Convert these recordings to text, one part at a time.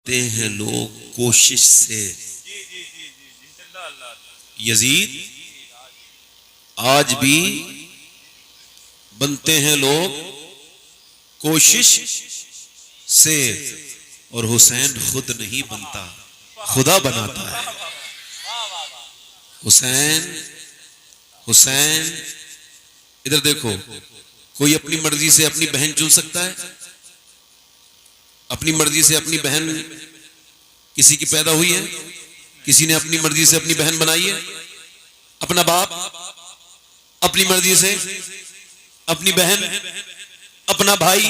تے ہیں لوگ کوشش سے. یزید آج بھی بنتے ہیں لوگ کوشش سے، اور حسین خود نہیں بنتا، خدا بناتا ہے. حسین ادھر دیکھو، کوئی اپنی مرضی سے اپنی بہن چن سکتا ہے؟ اپنی مرضی سے اپنی بہن کسی کی پیدا ہوئی ہے؟ کسی نے اپنی مرضی سے اپنی بہن بنائی ہے؟ اپنا باپ اپنی مرضی سے، اپنی بہن، اپنا بھائی،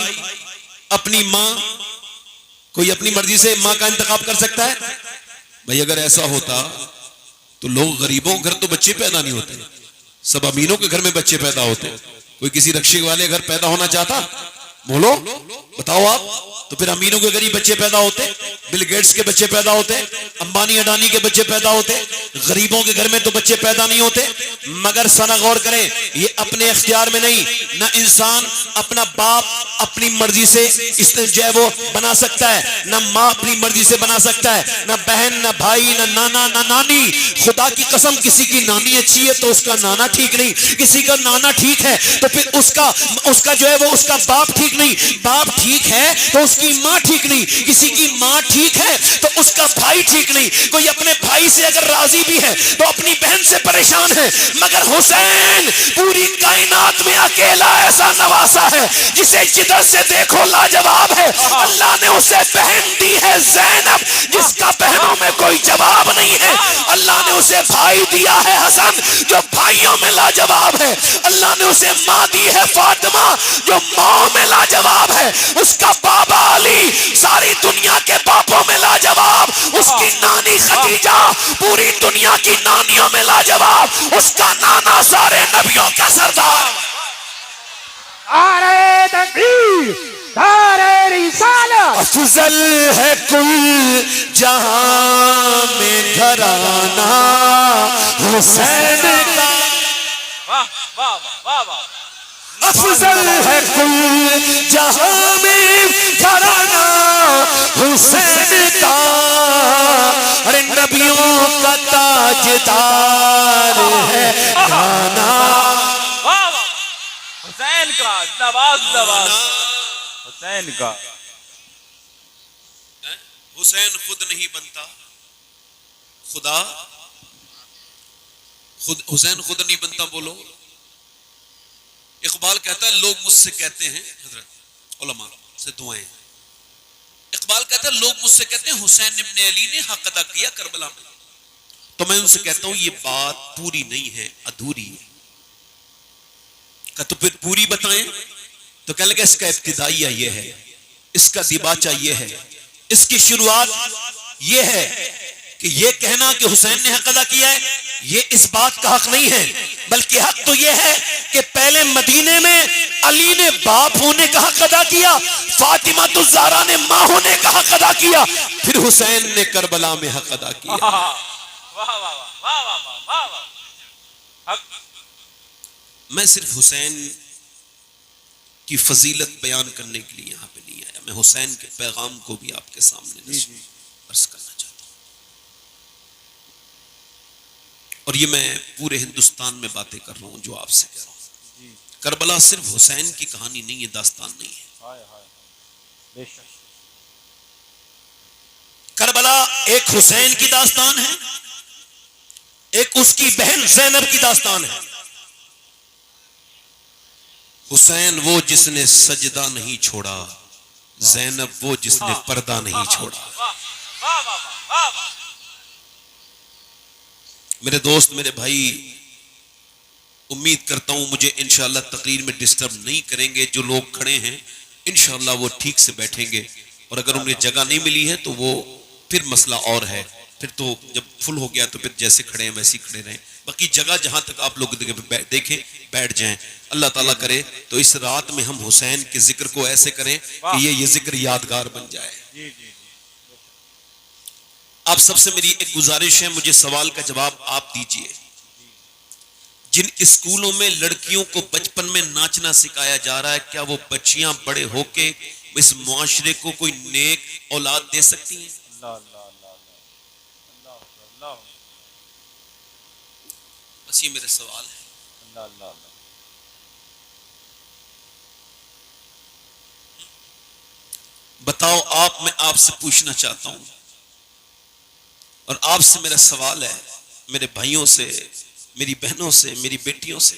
اپنی ماں، کوئی اپنی مرضی سے ماں کا انتخاب کر سکتا ہے؟ بھائی اگر ایسا ہوتا تو لوگ غریبوں کے گھر تو بچے پیدا نہیں ہوتے، سب امینوں کے گھر میں بچے پیدا ہوتے. کوئی کسی رکشے والے گھر پیدا ہونا چاہتا؟ بولو بتاؤ آپ. تو پھر امینوں کے غریب بچے پیدا ہوتے، بل گیٹس کے بچے پیدا ہوتے، امبانی اڈانی کے بچے پیدا ہوتے. غریبوں کے گھر میں تو بچے پیدا نہیں ہوتے. مگر سنا غور کریں، یہ اپنے اختیار میں نہیں. نہ انسان اپنا باپ اپنی مرضی سے اس نے جو ہے وہ بنا سکتا ہے، نہ ماں اپنی مرضی سے بنا سکتا ہے، نہ بہن، نہ بھائی، نہ نانا، نہ نانی. خدا کی قسم کسی کی نانی اچھی ہے تو اس کا نانا ٹھیک نہیں، کسی کا نانا ٹھیک ہے تو پھر اس کا جو ہے وہ اس کا باپ ٹھیک نہیں، باپ ٹھیک ہے تو اس کی ماں ٹھیک نہیں، کسی کی ماں ٹھیک ہے تو اس کا بھائی ٹھیک نہیں. کوئی اپنے بھائی سے اگر راضی بھی ہے تو اپنی بہن سے پریشان ہے. مگر حسین پوری کائنات میں اکیلا ایسا نواسا ہے جسے جدھر سے دیکھو لاجواب ہے. اللہ نے اسے بہن دی ہے زینب، جس کا بہنوں میں کوئی جواب نہیں ہے. اللہ نے اسے بھائی دیا ہے حسن، جو بھائیوں میں لاجواب ہے. اللہ نے اسے ماں دی ہے فاطمہ، جو ماں میں لاجواب ہے. اس کا بابا علی ساری دنیا کے باپوں میں لاجواب، اس کی نانی خدیجہ پوری دنیا کی نانیوں میں لاجواب، اس کا نانا سارے نبیوں کا سردار. نعرہ تکبیر، نعرہ رسالت. افضل ہے کل جہاں میں گھرانہ حسین کا، افضل ہے کل جہاں میں گھرانہ حسین کا. ارے نبیوں کا تاجدار ہے گانا. حسین کا نواز نواز حسین کا. حسین خود نہیں بنتا، خدا حسین خود نہیں بنتا. بولو. اقبال کہتا ہے لوگ مجھ سے کہتے ہیں، حضرت علماء سے دعائیں، اقبال کہتا ہے لوگ مجھ سے کہتے ہیں حسین ابن علی نے حق ادا کیا کربلا میں. تو میں ان سے کہتا ہوں یہ بات پوری نہیں ہے، ادھوری ہے. کہ تو پھر پوری بتائیں. تو کہنے لگا اس کا ابتدائیہ یہ ہے، اس کا دیباچہ یہ ہے، اس کی شروعات یہ ہے کہ یہ کہنا کہ حسین نے حق ادا کیا ہے یہ اس بات کا حق نہیں ہے، بلکہ حق تو یہ ہے کہ پہلے مدینے میں علی نے باپ ہونے کا حق ادا کیا، فاطمہ الزہرا نے ماں ہونے کا حق ادا کیا، پھر حسین نے کربلا میں حق ادا کیا. میں صرف حسین کی فضیلت بیان کرنے کے لیے یہاں پہ نہیں آیا، میں حسین کے پیغام کو بھی آپ کے سامنے عرض کرنا چاہتا ہوں. اور یہ میں پورے ہندوستان میں باتیں کر رہا ہوں جو آپ سے کہہ رہا ہوں. کربلا صرف حسین کی کہانی نہیں ہے، داستان نہیں ہے. کربلا ایک حسین کی داستان ہے، ایک اس کی بہن زینب کی داستان ہے. حسین وہ جس نے سجدہ نہیں چھوڑا، زینب وہ جس نے پردہ نہیں چھوڑا. میرے دوست، میرے بھائی، امید کرتا ہوں مجھے انشاءاللہ تقریر میں ڈسٹرب نہیں کریں گے. جو لوگ کھڑے ہیں انشاءاللہ وہ ٹھیک سے بیٹھیں گے، اور اگر انہیں جگہ نہیں ملی ہے تو وہ پھر مسئلہ اور ہے. پھر تو جب فل ہو گیا تو پھر جیسے کھڑے ہیں ویسے کھڑے رہیں. باقی جگہ جہاں تک آپ لوگ دیکھیں بیٹھ جائیں. اللہ تعالیٰ کرے تو اس رات میں ہم حسین کے ذکر کو ایسے کریں کہ یہ ذکر یادگار بن جائے. آپ سب سے میری ایک گزارش ہے، مجھے سوال کا جواب آپ دیجئے. جن اسکولوں میں لڑکیوں کو بچپن میں ناچنا سکھایا جا رہا ہے، کیا وہ بچیاں بڑے ہو کے اس معاشرے کو کوئی نیک اولاد دے سکتی ہیں؟ اللہ اللہ اللہ اللہ اللہ بس یہ میرے سوال ہے. اللہ اللہ اللہ. بتاؤ آپ, میں آپ سے پوچھنا چاہتا ہوں اور آپ سے میرا سوال ہے, میرے بھائیوں سے, میری بہنوں سے, میری بیٹیوں سے,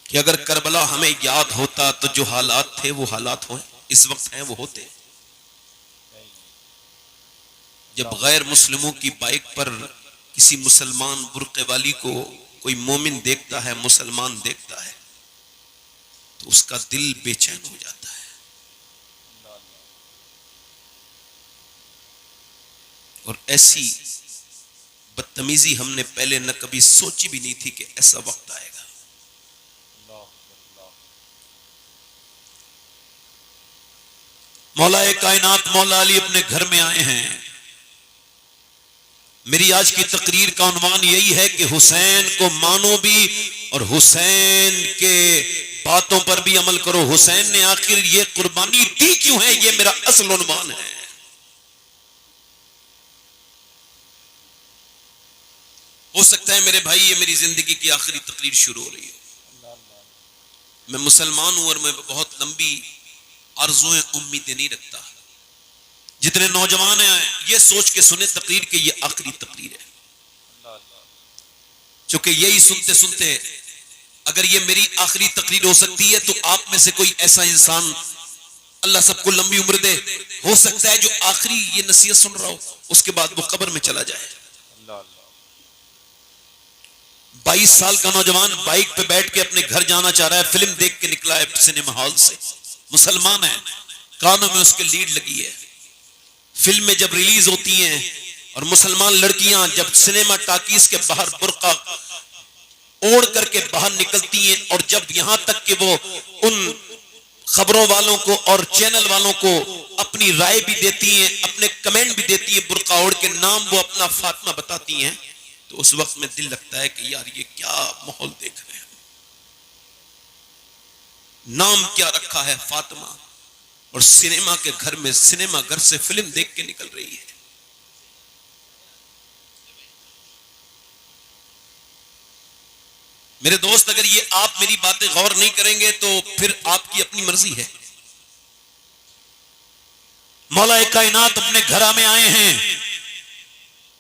کہ اگر کربلا ہمیں یاد ہوتا تو جو حالات تھے وہ حالات ہوئے, اس وقت ہیں وہ ہوتے. جب غیر مسلموں کی بائک پر کسی مسلمان برقع والی کو کوئی مومن دیکھتا ہے, مسلمان دیکھتا ہے, تو اس کا دل بے چین ہو جاتا ہے. اور ایسی بدتمیزی ہم نے پہلے نہ کبھی سوچی بھی نہیں تھی کہ ایسا وقت آئے گا. مولا کائنات مولا علی اپنے گھر میں آئے ہیں. میری آج کی تقریر کا عنوان یہی ہے کہ حسین کو مانو بھی اور حسین کے باتوں پر بھی عمل کرو. حسین نے آخر یہ قربانی دی کیوں ہے, یہ میرا اصل عنوان ہے. ہو سکتا ہے میرے بھائی یہ میری زندگی کی آخری تقریر شروع ہو رہی ہے. میں مسلمان ہوں اور میں بہت لمبی آرزویں امیدیں نہیں رکھتا. جتنے نوجوان ہیں یہ سوچ کے سنیں تقریر کہ یہ آخری تقریر ہے, چونکہ یہی سنتے سنتے اگر یہ میری آخری تقریر ہو سکتی ہے تو آپ میں سے کوئی ایسا انسان, اللہ سب کو لمبی عمر دے, ہو سکتا ہے جو آخری یہ نصیحت سن رہا ہو اس کے بعد وہ قبر میں چلا جائے. 22 سال کا نوجوان بائک پہ بیٹھ کے اپنے گھر جانا چاہ رہا ہے, فلم دیکھ کے نکلا ہے سنیما ہال سے, مسلمان ہے, کانوں میں اس کے لیڈ لگی ہے. فلمیں جب ریلیز ہوتی ہیں اور مسلمان لڑکیاں جب سنیما ٹاکیز کے باہر برقع اوڑھ کر کے باہر نکلتی ہیں, اور جب یہاں تک کہ وہ ان خبروں والوں کو اور چینل والوں کو اپنی رائے بھی دیتی ہیں, اپنے کمنٹ بھی دیتی ہیں, برقع اوڑھ کے نام وہ اپنا فاطمہ بتاتی ہیں, تو اس وقت میں دل لگتا ہے کہ یار یہ کیا ماحول دیکھ رہے ہیں. نام کیا رکھا ہے فاطمہ, اور سنیما کے گھر میں سنیما گھر سے فلم دیکھ کے نکل رہی ہے. میرے دوست, اگر یہ آپ میری باتیں غور نہیں کریں گے تو پھر آپ کی اپنی مرضی ہے. مولا کائنات اپنے گھر میں آئے ہیں,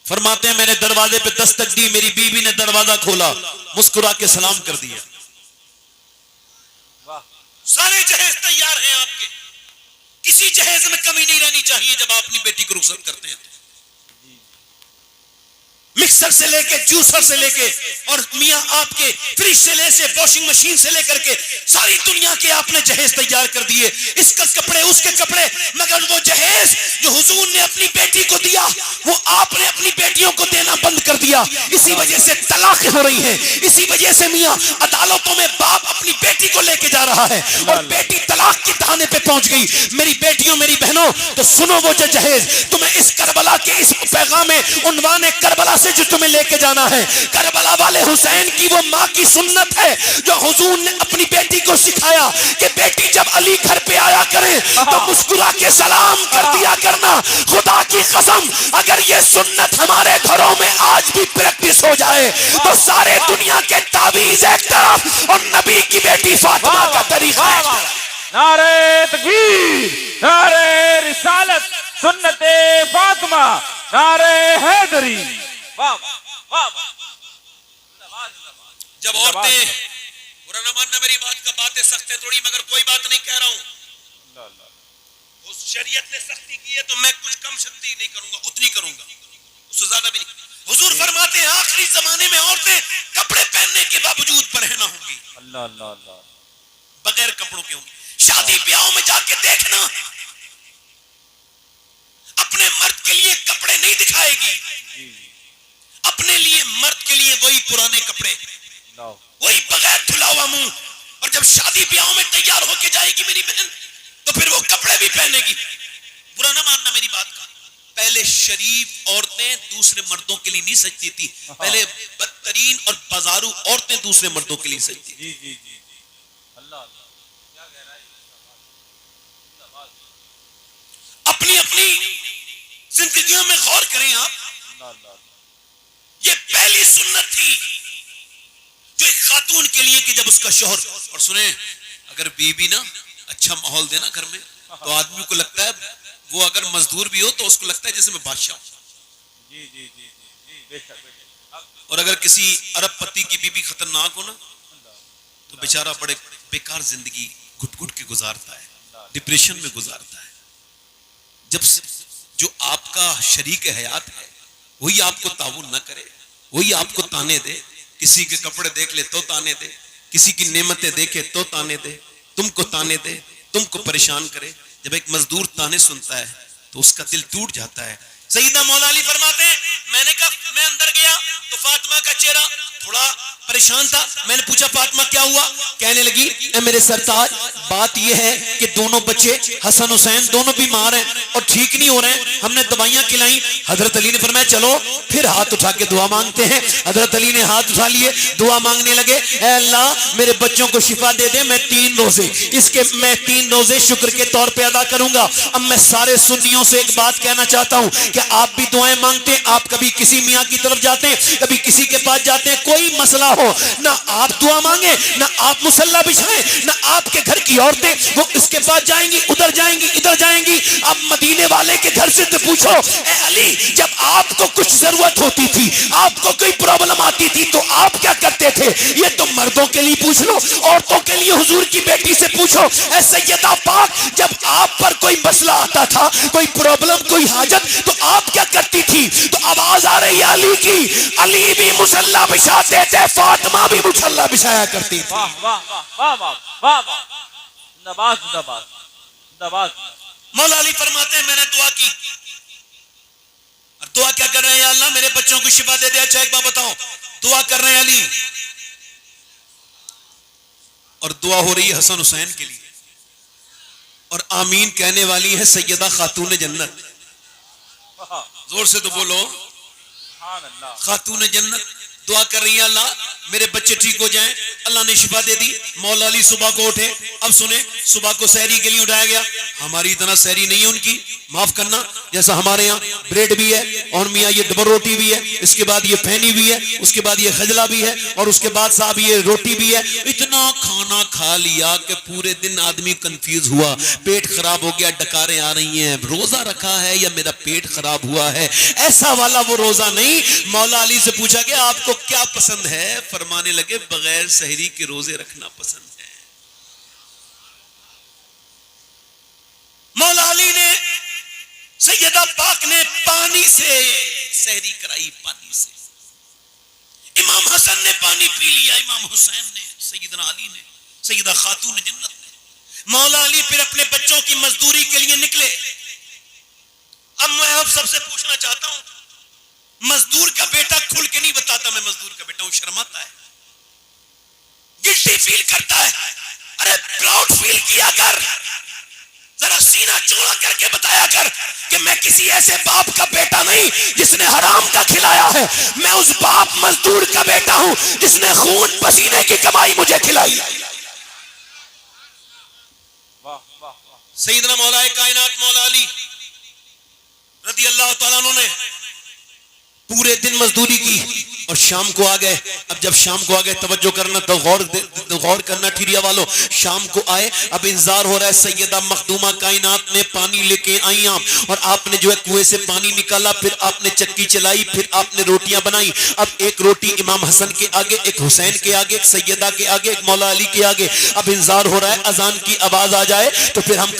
فرماتے ہیں میں نے دروازے پہ دستک دی, میری بیوی نے دروازہ کھولا, مسکرا کے سلام کر دیا. سارے جہیز تیار ہیں آپ کے, کسی جہیز میں کمی نہیں رہنی چاہیے جب آپ اپنی بیٹی کو رخصت کرتے ہیں. مکسر سے لے کے, جوسر سے لے کے, اور میاں آپ کے فریج سے لے سے, واشنگ مشین سے لے کر کے ساری دنیا کے آپ نے جہیز تیار کر دیے, اس کا کپڑے اس کے کپڑے, مگر وہ جہیز جو حضور نے اپنی بیٹی کو دیا وہ آپ نے اپنی بیٹیوں کو دینا بند کر دیا. اسی وجہ سے طلاقیں ہو رہی ہیں, اسی وجہ سے میاں عدالتوں میں باپ اپنی بیٹی کو لے کے جا رہا ہے اور بیٹی طلاق کے تانے پہ پہنچ گئی. میری بیٹیوں, میری بہنوں, تو سنو وہ جہیز تمہیں اس کربلا کے اس پیغام عنوان کربلا سے جو تمہیں لے کے جانا ہے. کربلا والے حسین کی وہ ماں کی سنت ہے جو حضور نے اپنی بیٹی کو سکھایا کہ بیٹی جب علی گھر پہ آیا کرے تو مسکرا کے سلام کر دیا کرنا. خدا کی قسم اگر یہ سنت ہمارے گھروں میں آج بھی پریکٹس ہو جائے تو سارے دنیا کے تعویذ ایک طرف اور نبی کی بیٹی فاطمہ کا طریقہ ایک طرف. نعرہ تکبیر, نعرہ رسالت, سنت فاطمہ, نعرہ حیدری. جب عورتیں, برا نہ ماننا میری بات کا, باتیں سخت ہے تھوڑی مگر کوئی بات نہیں کہہ رہا ہوں. اس شریعت نے سختی کی ہے تو میں کچھ کم سختی نہیں کروں گا, اتنی کروں گا, اس سے زیادہ بھی نہیں. حضور فرماتے ہیں آخری زمانے میں عورتیں کپڑے پہننے کے باوجود برہنہ ہوں گی, اللہ اللہ اللہ, بغیر کپڑوں کے ہوں گی. شادی بیاہوں میں جا کے دیکھنا, اپنے مرد کے لیے کپڑے نہیں دکھائے گی, اپنے لیے مرد کے لیے وہی پرانے کپڑے, وہی بغیر دھلا ہوا منہ, اور جب شادی بیاہوں میں تیار ہو کے جائے گی میری بہن تو پھر وہ کپڑے بھی پہنے گی. برا نہ ماننا میری بات کا, پہلے شریف عورتیں دوسرے مردوں کے لیے نہیں سجتی تھی, پہلے بدترین اور بازارو عورتیں دوسرے مردوں کے لیے سجتی تھی. جی جی جی, اللہ اللہ, کیا کہہ رہا ہے, اپنی غور کریں آپ, اللہ اللہ یہ پہلی سنت تھی جو ایک خاتون کے لیے کہ جب اس کا شوہر, اور سنیں اگر بیوی نا اچھا ماحول دینا گھر میں تو آدمی کو لگتا ہے, وہ اگر مزدور بھی ہو تو اس کو لگتا ہے جیسے میں بادشاہ ہوں. جی جی جی جی جی بے شک بے شک. اور اگر کسی عرب پتی کی بیوی خطرناک ہو نا تو بیچارہ بڑے بیکار زندگی گھٹ گھٹ کے گزارتا ہے, ڈپریشن میں گزارتا ہے. جب جو آپ کا شریک حیات ہے وہی آپ کو تعاون نہ کرے, وہی آپ کو تانے دے, کسی کے کپڑے دیکھ لے تو تانے دے, کسی کی نعمتیں دیکھے تو تانے دے, تم کو تانے دے, تم کو پریشان کرے, جب ایک مزدور تانے سنتا ہے تو اس کا دل ٹوٹ جاتا ہے. سیدنا مولا علی فرماتے ہیں میں نے کہا, میں اندر گیا تو فاطمہ کا چہرہ تھوڑا پریشان تھا. میں نے پوچھا فاطمہ کیا ہوا؟ کہنے لگی اے میرے سرتاج, بات یہ ہے کہ دونوں بچے حسن حسین دونوں بیمار ہیں اور ٹھیک نہیں ہو رہے ہیں, ہم نے دوائیاں کھلائیں. حضرت علی نے فرمایا چلو پھر ہاتھ اٹھا کے دعا مانگتے ہیں. حضرت علی نے ہاتھ اٹھا لیے, دعا مانگنے لگے, اے اللہ میرے بچوں کو شفا دے دے, میں 3 روزے اس کے میں 3 روزے شکر کے طور پہ ادا کروں گا. اب میں سارے سنیوں سے ایک بات کہنا چاہتا ہوں کہ آپ بھی دعائیں مانگتے ہیں, آپ کبھی کسی میاں کی طرف جاتے ہیں, کبھی کسی کے پاس جاتے ہیں, کوئی مسئلہ ہو نہ آپ دعا مانگیں, نہ آپ مصلی بچھائیں, نہ آپ کے گھر کی عورتیں وہ اس کے پاس جائیں گی, ادھر جائیں گی, ادھر جائیں گی. اب مدینے والے کے گھر سے تو پوچھو, اے علی جب آپ کو کچھ ضرورت ہوتی تھی, آپ کو کوئی پرابلم آتی تھی تو آپ کیا کرتے تھے؟ یہ تو مردوں کے لیے پوچھ لو, عورتوں کے لیے حضور کی بیٹی سے پوچھو. اے سیدہ پاک جب آپ پر کوئی مسئلہ آتا تھا, کوئی پرابلم, کوئی حاجت, تو آپ کیا کرتی تھی؟ تو آواز آ رہی ہے علی کی, علی بھی مصلی بچھاتے تھے, فاطمہ بھی مصلی بچھایا کرتی تھی. واہ واہ واہ واہ واہ واہ, نواز نواز نواز. مولا علی فرماتے ہیں میں نے دعا کی, اور دعا کیا کر رہے ہیں, یا اللہ میرے بچوں کو شفا دے دے. اچھا ایک بات بتاؤ, دعا کر رہے ہیں علی اور دعا ہو رہی ہے حسن حسین کے لیے, اور آمین کہنے والی ہے سیدہ خاتون جنت. زور سے تو بولو, سبحان اللہ. خاتون جنت دعا کر رہی ہے اللہ میرے بچے ٹھیک ہو جائیں. اللہ نے شفا دے دی. مولا علی صبح کو اٹھے. اب سنیں, صبح کو سحری کے لیے اٹھایا گیا. ہماری اتنا سحری نہیں ہے ان کی, معاف کرنا, جیسا ہمارے یہاں بریڈ بھی ہے, اور میاں یہ ڈبل روٹی بھی ہے, اس کے بعد یہ پھینی بھی ہے, اس کے بعد یہ خجلہ بھی ہے, اور اس کے بعد صاحب یہ روٹی بھی ہے. اتنا کھانا کھا لیا کہ پورے دن آدمی کنفیوز ہوا, پیٹ خراب ہو گیا, ڈکاریں آ رہی ہیں, روزہ رکھا ہے یا میرا پیٹ خراب ہوا ہے. ایسا والا وہ روزہ نہیں. مولا علی سے پوچھا کہ آپ کو کیا پسند ہے؟ فرمانے لگے بغیر سحری کے روزے رکھنا پسند ہے. مولا علی نے, سیدہ پاک نے پانی سے سحری کرائی, پانی سے. امام حسن نے پانی پی لیا, امام حسین نے, سیدنا علی نے, سیدہ خاتون جنت نے. مولا علی پھر اپنے بچوں کی مزدوری کے لیے نکلے. اب میں آپ سب سے پوچھنا چاہتا ہوں, مزدور کا بیٹا کھل کے نہیں بتاتا میں مزدور کا بیٹا ہوں, شرماتا ہے, گلٹی فیل کرتا ہے. ارے پراؤڈ فیل کیا کر, ذرا سینہ چوڑا کر کے بتایا کر کہ میں کسی ایسے باپ کا بیٹا نہیں جس نے حرام کا کھلایا ہے, میں اس باپ مزدور کا بیٹا ہوں جس نے خون پسینے کی کمائی مجھے کھلائی. واہ واہ واہ. سیدنا مولا کائنات مولا علی رضی اللہ تعالیٰ عنہ نے پورے دن مزدوری کی اور شام کو آ گئے. اب جب شام کو آ گئے, توجہ کرنا, تو غور کرنا ٹھیریا والو. شام کو آئے, اب انتظار ہو رہا ہے. سیدہ مخدومہ کائنات نے پانی لے کے آئی آپ, اور آپ نے جو ہے کنویں سے پانی نکالا, پھر آپ نے چکی چلائی, پھر آپ نے روٹیاں بنائی. اب ایک روٹی امام حسن کے آگے, ایک حسین کے آگے, ایک سیدہ کے آگے, ایک مولا علی کے آگے. اب انتظار ہو رہا ہے اذان کی آواز آ جائے تو پھر ہم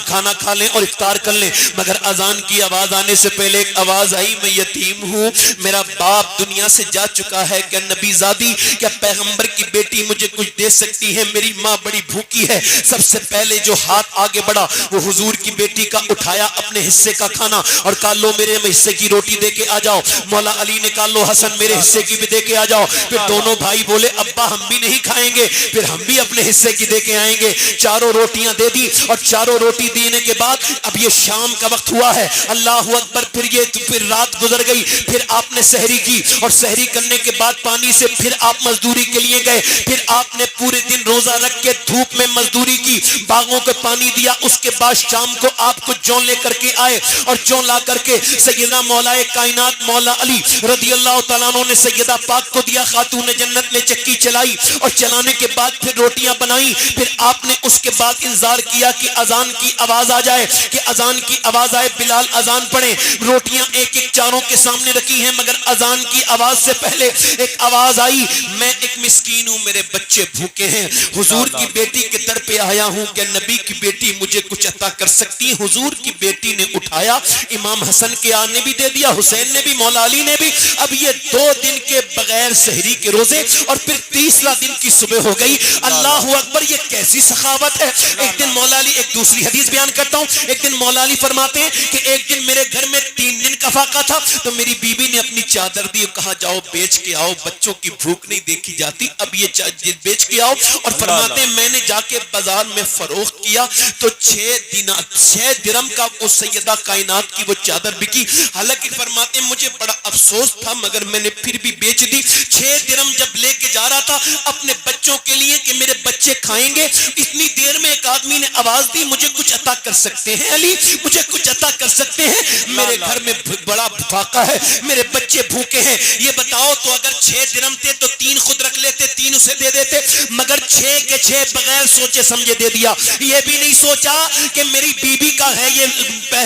کھانا کھا لیں اور افطار کر لیں. مگر اذان کی آواز آنے سے پہلے ایک آواز آئی, میں یتیم ہوں, میرا باپ دنیا سے جا چکا ہے, کیا نبی زادی, کیا پیغمبر کی بیٹی مجھے کچھ دے سکتی ہے؟ میری ماں بڑی بھوکی ہے. سب سے پہلے جو ہاتھ آگے بڑھا وہ حضور کی بیٹی کا اٹھایا اپنے حصے کا کھانا اور کہا لو میرے حصے کی روٹی دے کے آ جاؤ. مولا علی نے کہا لو حسن میرے حصے کی بھی دے کے آ جاؤ. پھر دونوں بھائی بولے ابا ہم بھی نہیں کھائیں گے, پھر ہم بھی اپنے حصے کی دے کے آئیں گے. چاروں روٹیاں دے دی, اور چاروں روٹی دینے کے بعد اب یہ شام کا وقت ہوا ہے. اللہ اکبر. پھر رات گزر گئی. پھر آپ نے سحری کی, اور سحری سحری کرنے کے بعد پانی سے پھر آپ مزدوری کے لیے گئے, پھر آپ نے پورے دن روزہ رکھ کے دھوپ میں مزدوری کی, باغوں کو پانی دیا, اس کے بعد شام کو آپ کو جون لے کر کے آئے اور جون لا کر کے سیدنا مولا کائنات مولا علی رضی اللہ تعالیٰ عنہ نے سیدہ پاک کو دیا. خاتون جنت نے چکی چلائی اور چلانے کے بعد پھر روٹیاں بنائی. پھر آپ نے اس کے بعد انتظار کیا کہ اذان کی آواز آ جائے, کہ اذان کی آواز آئے, بلال اذان پڑھے. روٹیاں ایک ایک چاروں کے سامنے رکھی ہیں, مگر اذان کی آواز سے پہلے ایک آواز آئی, میں ایک مسکین ہوں, میرے بچے بھوکے ہیں, حضور کی بیٹی کے در پہ آیا ہوں, کہ نبی کی بیٹی مجھے کچھ عطا کر سکتی ہے. حضور کی بیٹی نے اٹھایا, امام حسن کے آنے بھی دے دیا, حسین نے بھی, مولا علی نے بھی. اب یہ 2 دن کے بغیر سحری کے روزے, اور پھر تیسرا دن کی صبح ہو گئی. اللہ اکبر, یہ کیسی سخاوت ہے. ایک دن مولا علی, ایک دوسری حدیث بیان کرتا ہوں, ایک دن مولا علی فرماتے ہیں کہ ایک دن میرے گھر میں 3 دن کا فاقہ تھا, تو میری بیوی نے اپنی چادر دی, کہا جاؤ بیچ کے آؤ, بچوں کی بھوک نہیں دیکھی جاتی, اب یہ بیچ کے آؤ. اور فرماتے ہیں میں نے جا کے بازار میں فروخت کیا تو 6 درم کا اس سیدہ کائنات کی وہ چادر بکی. حالانکہ فرماتے ہیں مجھے بڑا افسوس تھا, مگر میں نے پھر بھی بیچ دی. 6 درم جب لے کے جا رہا تھا اپنے بچوں کے لیے کہ میرے بچے کھائیں گے, اتنی دیر میں ایک آدمی نے آواز دی, مجھے کچھ عطا کر سکتے ہیں علی, مجھے کچھ عطا کر سکتے ہیں, میرے گھر میں بڑا فاقہ ہے, میرے بچے بھوکے ہیں. یہ بتاؤ تو اگر 6 درم تھے تو 3 خود رکھ لیتے, 3 اسے دے دیتے, مگر 6 کے 6 بغیر سوچے سمجھے دے دیا. یہ بھی نہیں سوچا کہ میری بیوی کا ہے یہ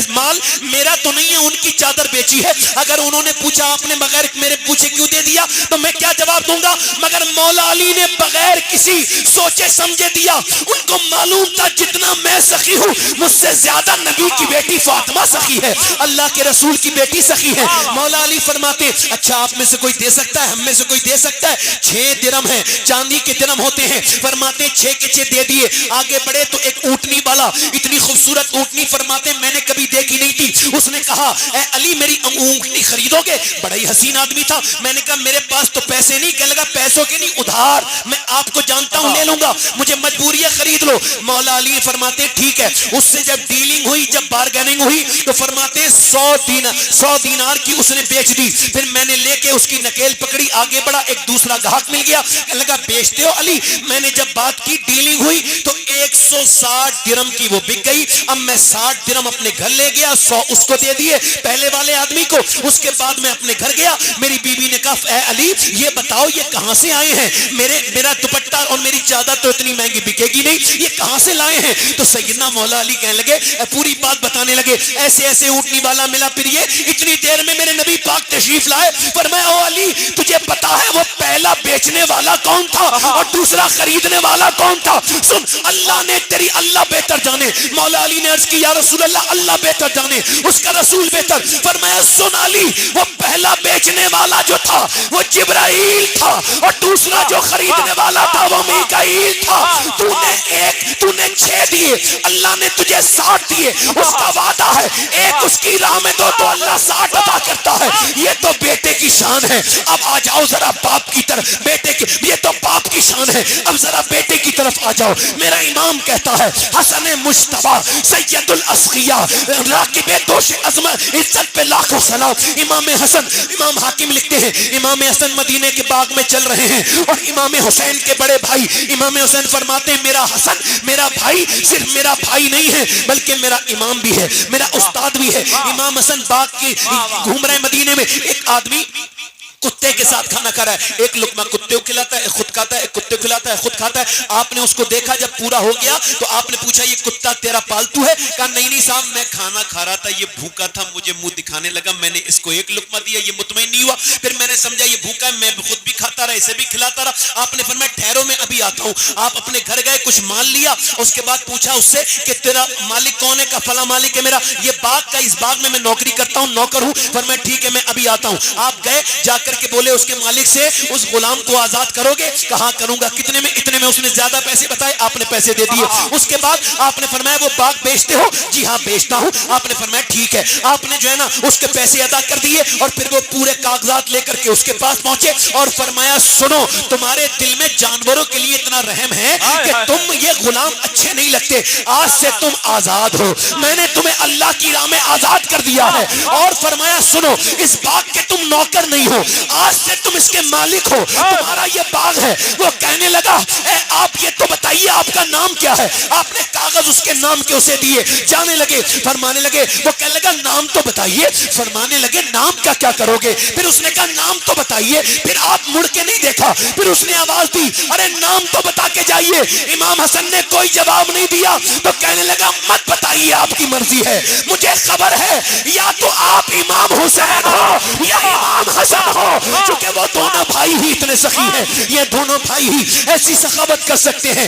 مال, میرا تو نہیں ہے, ان کی چادر بیچی ہے. اگر انہوں نے پوچھا آپ نے بغیر میرے پوچھے کیوں دے دیا, تو میں کیا جواب دوں گا, مگر مولا علی نے بغیر کسی سوچے سمجھے دیا. ان کو معلوم تھا جتنا میں سخی ہوں, مجھ سے زیادہ نبی کی بیٹی فاطمہ سخی ہے, اللہ کے رسول کی بیٹی سخی ہے. مولا علی فرماتے اچھا آپ میں سے کوئی دے سکتا ہے, ہم میں سے کوئی دے سکتا ہے. 6 درم ہے, چاندی کے درم ہوتے ہیں. فرماتے 6 کے 6 دے دیے. آگے بڑھے تو ایک اونٹنی والا, اتنی خوبصورت اونٹنی فرماتے میں نے کبھی دیکھی نہیں تھی, اس نے کہا اے علی میری اونٹنی خریدو گے؟ بڑا ہی حسین آدمی تھا. میں نے کہا میرے پاس تو پیسے نہیں. کہنے لگا پیسوں کے نہیں, ادھار, میں آپ کو جانتا ہوں, لے لوں گا, مجھے مجبوری ہے, خرید لو. مولا علی فرماتے ٹھیک ہے. اس سے جب ڈیلنگ ہوئی, جب بارگیننگ ہوئی, تو فرماتے 100 دینار کی اس نے بیچ دی. پھر میں نے لے کے اس کی نکیل پکڑی, آگے بڑھا, ایک دوسرا گاہک مل گیا, کہنے لگا بیچتے ہو علی؟ میں نے جب بات کی, ڈیلنگ ہوئی, تو 160 درم کی وہ بک گئی. اب میں 60 درم اپنے گھر لے گیا, 100 اس کو دے دیے پہلے والے آدمی کو. اس کے بعد میں اپنے گھر گیا, میری بیوی نے کہا اے علی یہ بتاؤ یہ کہاں سے آئے ہیں, میرا دوپٹہ اور میری چادر تو اتنی مہنگی بکے گی نہیں, یہ کہاں سے لائے ہیں؟ تو سیدنا مولا علی کہنے لگے, پوری بات بتانے لگے, ایسے ایسے اونٹنی والا ملا, پھر یہ اتنی دیر میں میرے نبی پاک تشریف لائے. فرمایا او علی تجھے پتا ہے وہ پہلا بیچنے والا کون تھا اور دوسرا خریدنے والا کون تھا؟ سن, اللہ نے تیری, اللہ بہتر جانے. مولا علی نے عرض کی یا رسول اللہ اللہ بہتر جانے, اس کا رسول بہتر. فرمایا سن علی, وہ پہلا بیچنے والا جو تھا وہ جبرائیل تھا, اور دوسرا جو خریدنے والا تھا وہ میکائیل تھا. تو نے 6 دیے, اللہ نے تجھے 60 دیے. اس کا وعدہ ہے ایک اس کی راہ میں دو تو اللہ 60 عطا کرتا ہے. یہ تو بیٹے کی شان ہے. اب آ جاؤ ذرا باپ کی طرف, بیٹے کی, یہ تو باپ کی شان ہے, اب ذرا بیٹے کی طرف آ جاؤ. میرا امام کہتا ہے حسن مجتبی سید الاسقیاء راکب دوش عظمت عزت پہ لاکھوں سلام. امام حسن, امام حاکم لکھتے ہیں امام حسن مدینے کے باغ میں چل رہے ہیں, اور امام حسین کے بڑے بھائی امام حسین فرماتے ہیں میرا حسن میرا بھائی صرف میرا بھائی نہیں ہے بلکہ میرا امام بھی ہے, میرا استاد بھی ہے. امام حسن باغ کی گھوم رہے مدینے میں, ایک آدمی کتے کے ساتھ کھانا کھا رہا ہے, ایک لقمہ کتے کو کھلاتا ہے, ایک خود کھاتا ہے, ایک کتے کو کھلاتا ہے, خود کھاتا ہے. آپ نے اس کو دیکھا, جب پورا ہو گیا تو آپ نے پوچھا یہ کتا تیرا پالتو ہے؟ کہا نہیں صاحب میں کھانا کھا رہا تھا, یہ بھوکا تھا, مجھے منہ دکھانے لگا, میں نے اس کو ایک لقمہ دیا, یہ مطمئن نہیں ہوا, پھر میں نے سمجھا یہ بھوکا ہے, میں خود بھی کھاتا رہا, اسے بھی کھلاتا رہا. آپ نے فرمایا ٹھہرو میں ابھی آتا ہوں. آپ اپنے گھر گئے, کچھ مال لیا, اس کے بعد پوچھا اس سے کہ تیرا مالک کون ہے؟ کہا فلاں مالک ہے میرا, یہ باغ کا, اس باغ میں نوکری کرتا ہوں, نوکر ہوں. فرمایا ٹھیک ہے میں ابھی آتا ہوں. آپ گئے, جا کر کے بولے اس کے مالک سے اس غلام کو آزاد کرو گے؟ کہاں کروں گا, کتنے میں؟ اتنے میں. اس نے زیادہ پیسے بتائے, آپ نے پیسے دے دیے. اس کے بعد آپ نے فرمایا وہ باغ بیچتے ہو؟ جی ہاں بیچتا ہوں. آپ نے فرمایا ٹھیک ہے. آپ نے جو ہے نا اس کے پیسے ادا کر دیے, اور پھر وہ پورے کاغذات لے کر کے اس کے پاس پہنچے اور فرمایا سنو تمہارے دل میں جانوروں کے لیے اتنا رحم ہے کہ تم یہ غلام اچھے نہیں لگتے, آج سے تم آزاد ہو, میں نے تمہیں اللہ کی راہ میں آزاد کر دیا ہے. اور فرمایا سنو اس باغ کے تم نوکر نہیں ہو, آج سے تم اس کے مالک ہو, تمہارا یہ باغ ہے. وہ کہنے لگا اے آپ یہ تو بتائیے آپ کا نام کیا ہے. آپ نے کاغذ اس کے نام کے اسے دیے. جانے لگے, فرمانے لگے, وہ کہنے لگا نام تو بتائیے. فرمانے لگے نام کا کیا کرو گے. پھر اس نے کہا نام تو بتائیے. پھر آپ مڑ کے نہیں دیکھا. پھر اس نے آواز دی ارے نام تو بتا کے جائیے. امام حسن نے کوئی جواب نہیں دیا تو کہنے لگا مت بتائیے, آپ کی مرضی ہے. مجھے خبر ہے یا تو آپ امام حسین ہو یا امام حسن ہو, چونکہ وہ دونوں بھائی ہی اتنے سخی ہیں, یہ دونوں بھائی ہی ایسی سخاوت کر سکتے ہیں.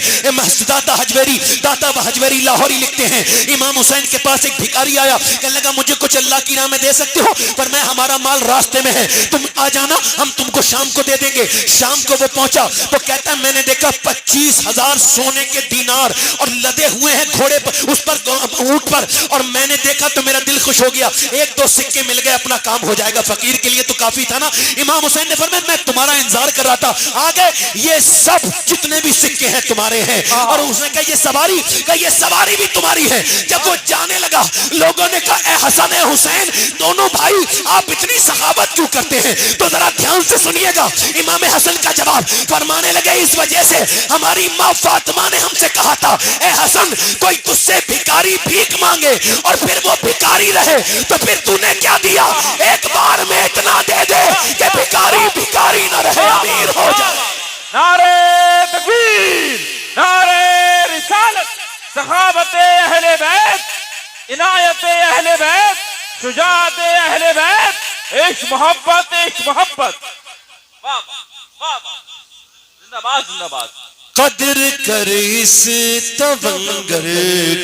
داتا حجویری لاہوری لکھتے ہیں امام حسین کے پاس ایک بھکاری آیا, کہنے لگا مجھے کچھ اللہ کی راہ میں دے سکتے ہو. پر میں ہمارا مال راستے میں ہے, تم آ جانا, ہم تم کو شام کو دے دیں گے. شام کو وہ پہنچا تو کہتا ہے میں نے دیکھا 25,000 سونے کے دینار اور لدے ہوئے ہیں گھوڑے پر, اس پر اونٹ پر, اور میں نے دیکھا تو میرا دل خوش ہو گیا. 1-2 سکے مل گئے, اپنا کام ہو جائے گا. فقیر کے لیے تو کافی تھا نا. امام حسین نے فرمایا میں تمہارا انتظار کر رہا تھا, آگے یہ سب جتنے بھی سکے ہیں تمہارے ہیں. اور اس نے کہا یہ سواری بھی تمہاری ہے. جب وہ جانے لگا لوگوں نے کہا اے حسن اے حسین دونوں بھائی آپ اتنی سخاوت کیوں کرتے ہیں؟ تو ذرا دھیان سے سنیے گا امام حسن کا جواب. فرمانے لگے اس وجہ سے ہماری ماں فاطمہ نے ہم سے کہا تھا اے حسن کوئی تجھ سے بھکاری بھیک مانگے اور پھر وہ بھکاری رہے تو پھر تو نے کیا دیا, ایک بار میں اتنا دے دے کہ بھکاری نہ رہے, امیر ہو جائے. نعرہ تکبیر, نعرہ رسالت, سخاوت اہل بیت, عنایت اہل بیت, شجاعت اہل بیت, عشق محبت, عشق محبت. واہ واہ واہ, زندہ باد زندہ باد. قدر کر اس تونگر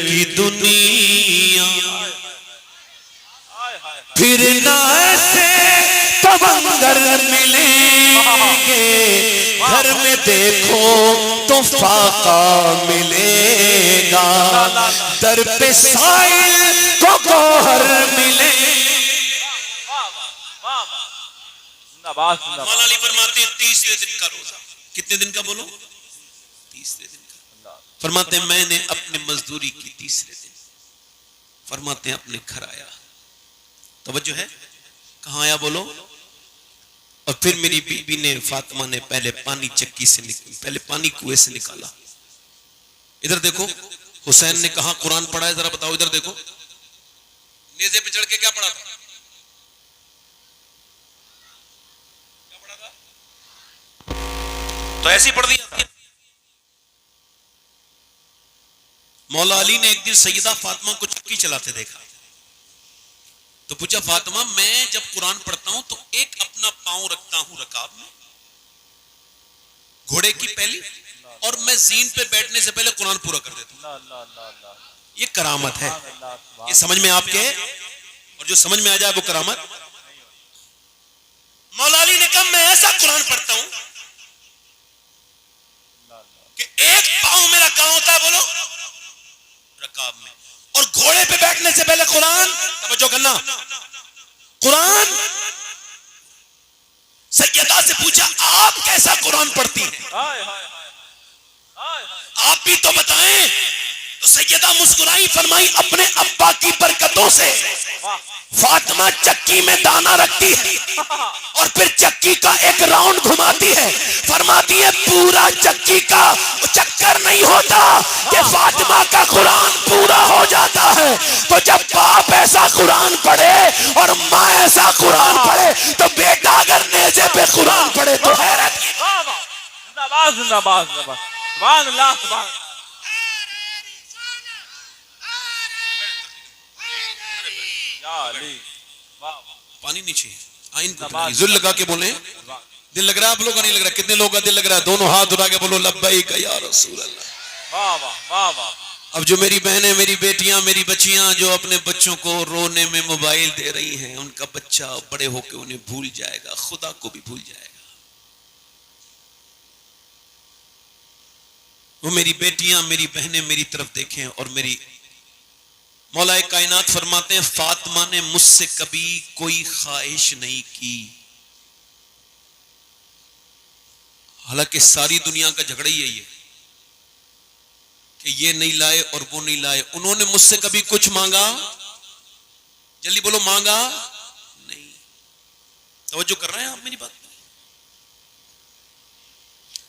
کی دنیا, پھر نہ ایسے تونگر ملیں گے, گھر میں دیکھو تو فاقہ ملے گا, در پہ سائل کو گوہر ملے. مولا علی فرماتے ہیں 30ویں دن کا روزہ. کتنے دن کا بولو؟ 30ویں دن کا. فرماتے ہیں میں نے اپنے مزدوری کی 30ویں دن. فرماتے ہیں اپنے گھر آیا. توجہ ہے, کہاں آیا بولو؟ اور پھر میری بیوی نے فاطمہ نے پہلے پانی چکی سے پہلے پانی کنویں سے نکالا. ادھر دیکھو حسین نے کہاں قرآن پڑھا ہے ذرا بتاؤ. ادھر دیکھو نیزے پہ چڑھ کے کیا پڑھا تھا؟ تو ایسی پڑھ دیا. مولا علی نے ایک دن سیدہ فاطمہ کو چکی چلاتے دیکھا تو پوچھا فاطمہ میں جب قرآن پڑھتا ہوں تو ایک اپنا پاؤں رکھتا ہوں رکاب میں گھوڑے کی پہلی, اور میں زین پہ بیٹھنے سے پہلے قرآن پورا کر دیتا ہوں. یہ کرامت ہے. یہ سمجھ میں آپ کے, اور جو سمجھ میں آ جائے وہ کرامت. مولا علی نے کہا میں ایسا قرآن پڑھتا ہوں کہ ایک پاؤں میرا کہاں ہوتا ہے بولو؟ رکاب میں. اور گھوڑے پہ بیٹھنے سے پہلے قرآن, توجہ کرنا, قرآن. سیدہ سے پوچھا آپ کیسا قرآن پڑھتی ہیں, آپ بھی تو بتائیں. تو سیدہ مسکرائی, فرمائی اپنے ابا کی برکتوں سے فاطمہ چکی میں دانا رکھتی ہے اور پھر چکی کا ایک راؤنڈ گھماتی ہے. فرماتی ہے پورا چکی کا چکر نہیں ہوتا کہ فاطمہ کا قرآن پورا ہو جاتا ہے. تو جب باپ ایسا قرآن پڑھے اور ماں ایسا قرآن پڑھے تو بیٹا اگر نیزے پہ قرآن پڑھے تو حیرت کی. زندہ باد زندہ باد زندہ باد. سبحان اللہ سبحان اللہ. پانی نیچے ذل لگا کے بولیں. دل لگ رہا ہے آپ لوگوں کا, نہیں لگ رہا؟ کتنے لوگوں کا دل لگ رہا ہے؟ دونوں ہاتھ اٹھا کے بولو لبیک یا رسول اللہ. واہ واہ واہ واہ. اب جو میری بہنیں, میری بیٹیاں, میری بچیاں جو اپنے بچوں کو رونے میں موبائل دے رہی ہیں, ان کا بچہ بڑے ہو کے انہیں بھول جائے گا, خدا کو بھی بھول جائے گا. وہ میری بیٹیاں, میری بہنیں میری طرف دیکھیں. اور میری مولا کائنات فرماتے ہیں فاطمہ نے مجھ سے کبھی کوئی خواہش نہیں کی. حالانکہ ساری دنیا کا جھگڑا ہی یہی ہے کہ یہ نہیں لائے اور وہ نہیں لائے. انہوں نے مجھ سے کبھی کچھ مانگا؟ جلدی بولو, مانگا نہیں. توجہ کر رہے ہیں آپ میری بات؟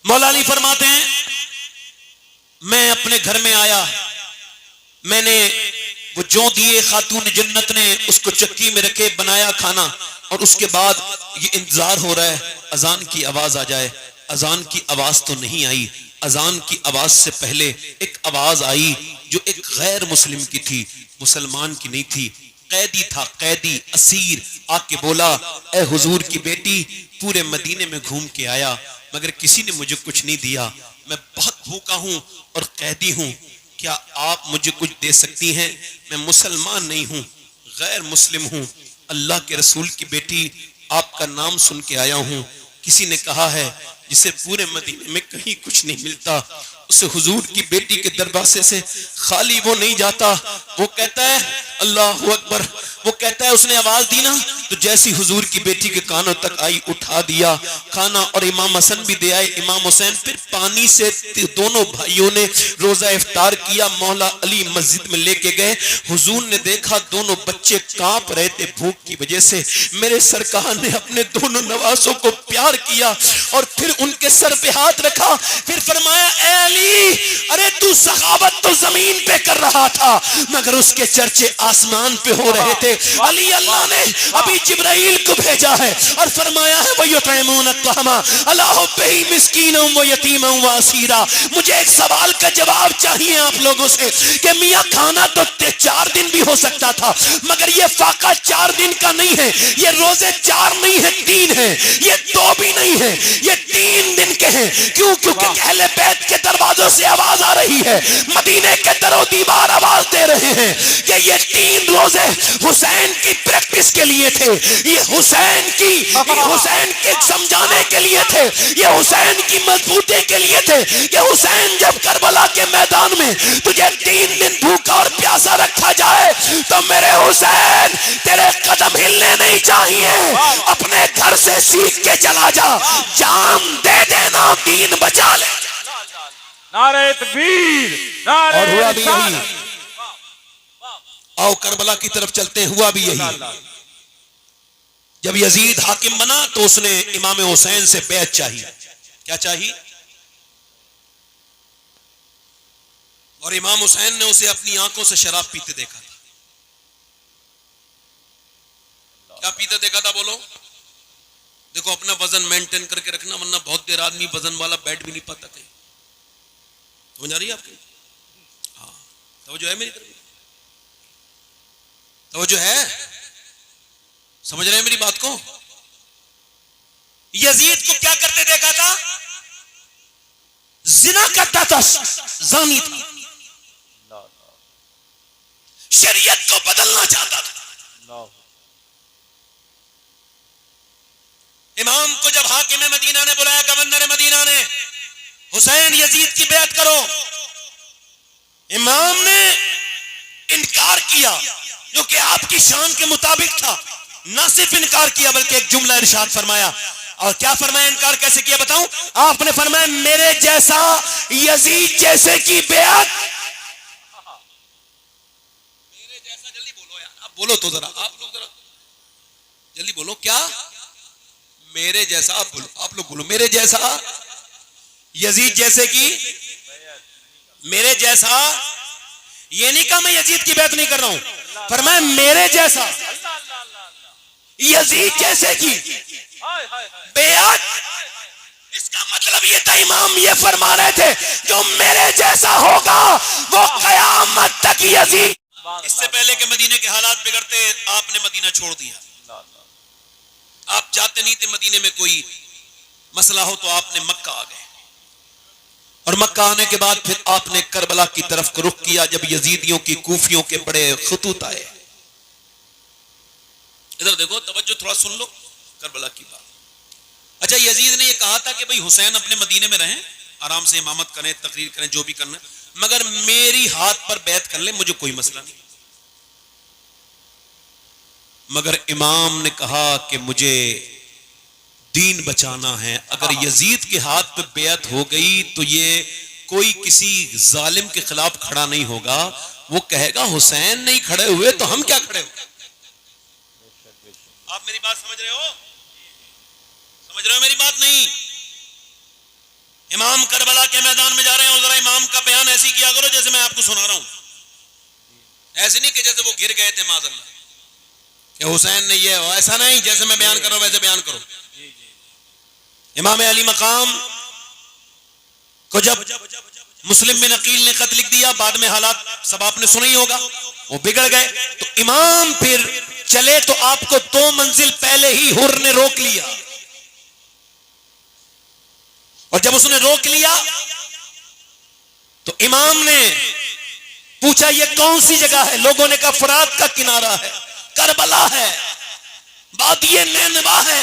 مولا علی فرماتے ہیں میں اپنے گھر میں آیا, میں نے وہ جو دیے خاتون جنت نے اس کو چکی میں رکھے, بنایا کھانا, اور اس کے بعد یہ انتظار ہو رہا ہے اذان کی آواز آ جائے. اذان کی آواز تو نہیں آئی. اذان کی آواز سے پہلے ایک آواز آئی جو ایک غیر مسلم کی تھی, مسلمان کی نہیں تھی. قیدی تھا, قیدی, اسیر, آ کے بولا اے حضور کی بیٹی, پورے مدینے میں گھوم کے آیا مگر کسی نے مجھے کچھ نہیں دیا, میں بہت بھوکا ہوں اور قیدی ہوں, کیا آپ مجھے کچھ دے سکتی ہیں؟ میں مسلمان نہیں ہوں, غیر مسلم ہوں, اللہ کے رسول کی بیٹی آپ کا نام سن کے آیا ہوں. کسی نے کہا ہے جسے پورے مدینے میں کہیں کچھ نہیں ملتا اسے حضور کی بیٹی کے دروازے سے خالی وہ نہیں جاتا. وہ کہتا ہے اللہ اکبر, وہ کہتا ہے اس نے آواز دی نا تو جیسی حضور کی بیٹی کے کانوں تک آئی اٹھا دیا کھانا, اور امام حسن بھی دے آئے, امام حسین. پھر پانی سے دونوں بھائیوں نے روزہ افطار کیا, مولا علی مسجد میں لے کے گئے. حضور نے دیکھا دونوں بچے کانپ رہے تھے بھوک کی وجہ سے. میرے سرکار نے اپنے دونوں نواسوں کو پیار کیا اور پھر ان کے سر پہ ہاتھ رکھا, پھر فرمایا اے علی, ارے تو سخاوت تو زمین پہ کر رہا تھا مگر اس کے چرچے آسمان پہ ہو رہے تھے. علی اللہ نے ابھی جبرائیل کو بھیجا ہے اور فرمایا ہے وَيُطْعِمُونَ الطَّعَامَ عَلَىٰ حُبِّهِ مِسْكِينًا وَيَتِيمًا وَأَسِيرًا. مجھے ایک سوال کا جواب چاہیے آپ لوگوں سے کہ میاں کھانا تو 4 دن بھی ہو سکتا تھا مگر یہ فاقہ 4 دن کا نہیں ہے, یہ روزے 4 نہیں ہیں 3 ہیں, یہ 2 بھی نہیں ہے, یہ 3 دن کے ہیں. کیوں؟ کیونکہ اہل بیت کے دروازوں سے آواز آ رہی ہے, مدینے کے در و دیوار آواز دے رہے ہیں کہ یہ 3 روزے حسین کی پریکٹس کے لیے تھے, یہ حسین کے سمجھانے کے لیے تھے, یہ حسین کی مضبوطی کے لیے تھے کہ حسین جب کربلا کے میدان میں تجھے 3 دن بھوکا اور پیاسا رکھا جائے تو میرے حسین تیرے قدم ہلنے نہیں چاہیے, اپنے گھر سے سیکھ کے چلا جا, جان دے دینا دین بچا لے. نعرہ تکبیر, نعرہ اور ہوا بھی یہی. رسالت. آؤ کربلا کی طرف چلتے ہیں. ہوا بھی یہی. جب یزید حاکم بنا تو اس نے امام حسین سے بیعت چاہی. کیا چاہی؟ اور امام حسین نے اسے اپنی آنکھوں سے شراب پیتے دیکھا تھا. کیا پیتے دیکھا تھا بولو؟ دیکھو اپنا وزن مینٹین کر کے رکھنا ورنہ بہت دیر آدمی وزن والا بیٹھ بھی نہیں پاتا کہیں. سمجھ آ رہی ہے آپ کی؟ ہاں توجہ ہے میری طرف؟ توجہ ہے؟ سمجھ رہے ہیں میری بات کو؟ یزید کو کیا کرتے دیکھا تھا؟ زنا کرتا تھا, زانی تھا, شریعت کو بدلنا چاہتا تھا. امام کو جب حاکم مدینہ نے بلایا, گورنر مدینہ نے, حسین یزید کی بیعت کرو, امام نے انکار کیا جو کہ آپ کی شان کے مطابق تھا. نہ صرف انکار کیا بلکہ ایک جملہ ارشاد فرمایا. اور کیا فرمایا؟ انکار کیسے کیا بتاؤں؟ آپ نے فرمایا میرے جیسا یزید جیسے کی بیعت. میرے جیسا, جلدی بولو یار, آپ بولو تو ذرا, آپ لوگ ذرا جلدی بولو. کیا میرے جیسا؟ آپ بولو, آپ لوگ بولو. میرے جیسا یزید جیسے کی, میرے جیسا, یہ نہیں کہا میں یزید کی بیعت نہیں کر رہا ہوں, فرمایا میرے جیسا یزید جیسے کی بیعت. اس کا مطلب یہ تھا امام یہ فرما رہے تھے جو میرے جیسا ہوگا وہ قیامت تک یزید. اس سے پہلے کہ مدینے کے حالات بگڑتے آپ نے مدینہ چھوڑ دیا. آپ چاہتے نہیں تھے مدینے میں کوئی مسئلہ ہو تو آپ نے مکہ آ گئے, اور مکہ آنے کے بعد پھر آپ نے کربلا کی طرف کو رخ کیا جب یزیدیوں کی کوفیوں کے بڑے خطوط آئے. ادھر دیکھو, توجہ تھوڑا سن لو کربلا کی بات. اچھا یزید نے یہ کہا تھا کہ بھئی حسین اپنے مدینے میں رہیں, آرام سے امامت کریں, تقریر کریں, جو بھی کرنا, مگر میری ہاتھ پر بیعت کر لیں, مجھے کوئی مسئلہ نہیں. مگر امام نے کہا کہ مجھے دین بچانا ہے. اگر یزید کے ہاتھ پہ بیعت ہو گئی تو یہ کوئی کسی ظالم کے خلاف کھڑا نہیں ہوگا, وہ کہے گا حسین نہیں کھڑے ہوئے تو ہم کیا کھڑے ہوئے. آپ میری بات سمجھ رہے ہو؟ سمجھ رہے ہو میری بات؟ نہیں. امام کربلا کے میدان میں جا رہے ہیں اور ذرا امام کا بیان ایسی کیا کرو جیسے میں آپ کو سنا رہا ہوں. ایسے نہیں کہ جیسے وہ گر گئے تھے معاذ اللہ کہ حسین نے یہ، ایسا نہیں، جیسے میں بیان کر رہا ہوں ویسے بیان کرو. امام علی مقام کو جب مسلم بن عقیل نے خط لکھ دیا، بعد میں حالات سب آپ نے سنا ہی ہوگا، وہ بگڑ گئے، تو امام پھر چلے تو آپ کو 2 منزل پہلے ہی حر نے روک لیا، اور جب اس نے روک لیا تو امام نے پوچھا یہ کون سی جگہ ہے؟ لوگوں نے کہا فرات کا کنارہ ہے، کربلا ہے، وادی نینوا ہے.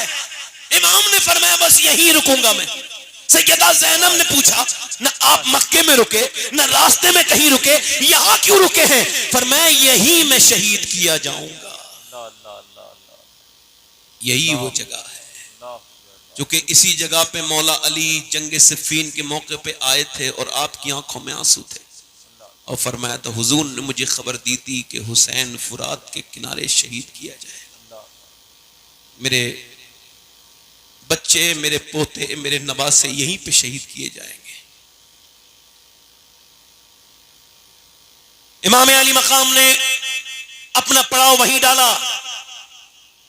امام نے فرمایا بس یہیں رکوں گا میں. سیدہ زینب نے پوچھا نہ آپ مکے میں رکے نہ راستے میں کہیں رکے، یہاں کیوں رکے ہیں؟ فرمایا یہی میں شہید کیا جاؤں گا، یہی وہ جگہ ہے. چونکہ اسی جگہ پہ مولا علی جنگ صفین کے موقع پہ آئے تھے اور آپ کی آنکھوں میں آنسو تھے، اور فرمایا تو حضور نے مجھے خبر دی تھی کہ حسین فرات کے کنارے شہید کیا جائے گا. میرے بچے، میرے پوتے، میرے نواسے یہیں پہ شہید کیے جائیں گے. امام علی مقام نے اپنا پڑاؤ وہیں ڈالا.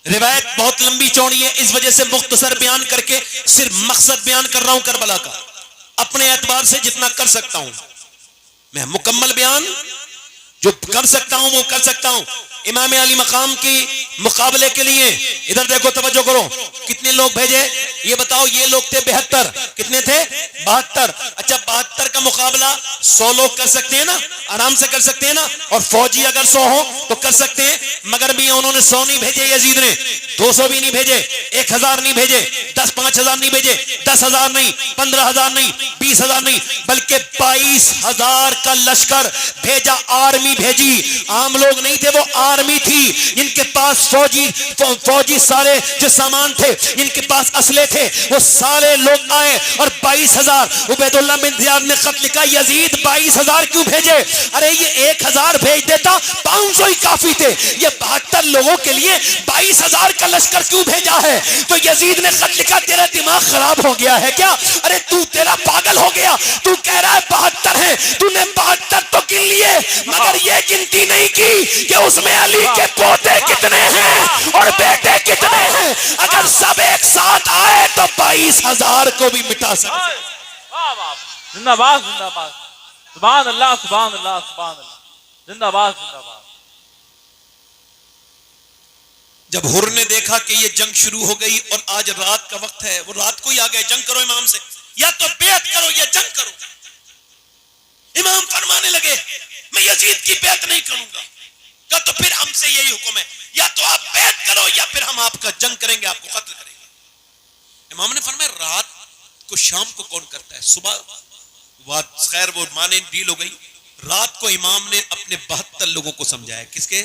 روایت بہت لمبی چوڑی ہے، اس وجہ سے مختصر بیان کر کے صرف مقصد بیان کر رہا ہوں کربلا کا، اپنے اعتبار سے جتنا کر سکتا ہوں میں، مکمل بیان جو کر سکتا ہوں وہ کر سکتا ہوں. امام علی مقام کی مقابلے کے لیے ادھر دیکھو، توجہ کرو، کتنے لوگ بھیجے یہ بتاؤ؟ یہ لوگ تھے 72. کتنے تھے؟ 72. اچھا 72 کا مقابلہ 100 لوگ کر سکتے ہیں نا، آرام سے کر سکتے ہیں نا، اور فوجی اگر 100 ہو تو کر سکتے ہیں. مگر بھی انہوں نے 100 نہیں بھیجے، یزید نے 200 بھی نہیں بھیجے، 1000 نہیں بھیجے، 5000 نہیں بھیجے، 10,000 نہیں، 15,000 نہیں، 20,000 نہیں، بلکہ 22,000 کا لشکر بھیجا. آرمی بھیجی، عام لوگ نہیں تھے، وہ آرمی تھی جن کے پاس فوجی سارے جو سامان تھے، جن کے پاس اسلحے تھے، وہ سارے لوگ آئے اور 22,000. عبید اللہ بن زیاد نے خط لکھا یزید 22,000 کیوں بھیجے؟ ارے یہ 1,000 بھیج دیتا 500 ہی کافی تھے، یہ 72 لوگوں کے لیے 22,000 کا لشکر کیوں بھیجا ہے؟ تو یزید نے خط لکھا تیرا دماغ خراب ہو گیا ہے کیا؟ ارے تیرا پاگل ہو گیا، تو کہہ رہا ہے 72 ہیں، تو نے 72 تو گن لیے مگر یہ گنتی نہیں کی کہ اس میں علی کے پوتے کتنے ہیں اور بیٹے کتنے ہیں. اگر سب ایک ساتھ آئے تو 22,000 کو بھی مٹا سکتے. زندہ باد، زندہ باد، سبحان اللہ، سبحان اللہ، سبحان اللہ، زندہ باد، زندہ باد. جب حر نے دیکھا کہ یہ جنگ شروع ہو گئی اور آج رات کا وقت ہے، وہ رات کو ہی آ گئے، جنگ کرو امام سے، یا تو بیعت کرو یا جنگ کرو. امام فرمانے لگے میں یزید کی بیعت نہیں کروں گا. کہا تو پھر ہم سے یہی حکم ہے، یا تو آپ بیعت کرو یا پھر ہم آپ کا جنگ کریں گے، آپ کو قتل کریں گے. امام نے فرمایا رات کو شام کو کون کرتا ہے؟ صبح بات خیر وہ مانے ڈیل ہو گئی. رات کو امام نے اپنے 72 لوگوں کو سمجھایا. کس کے؟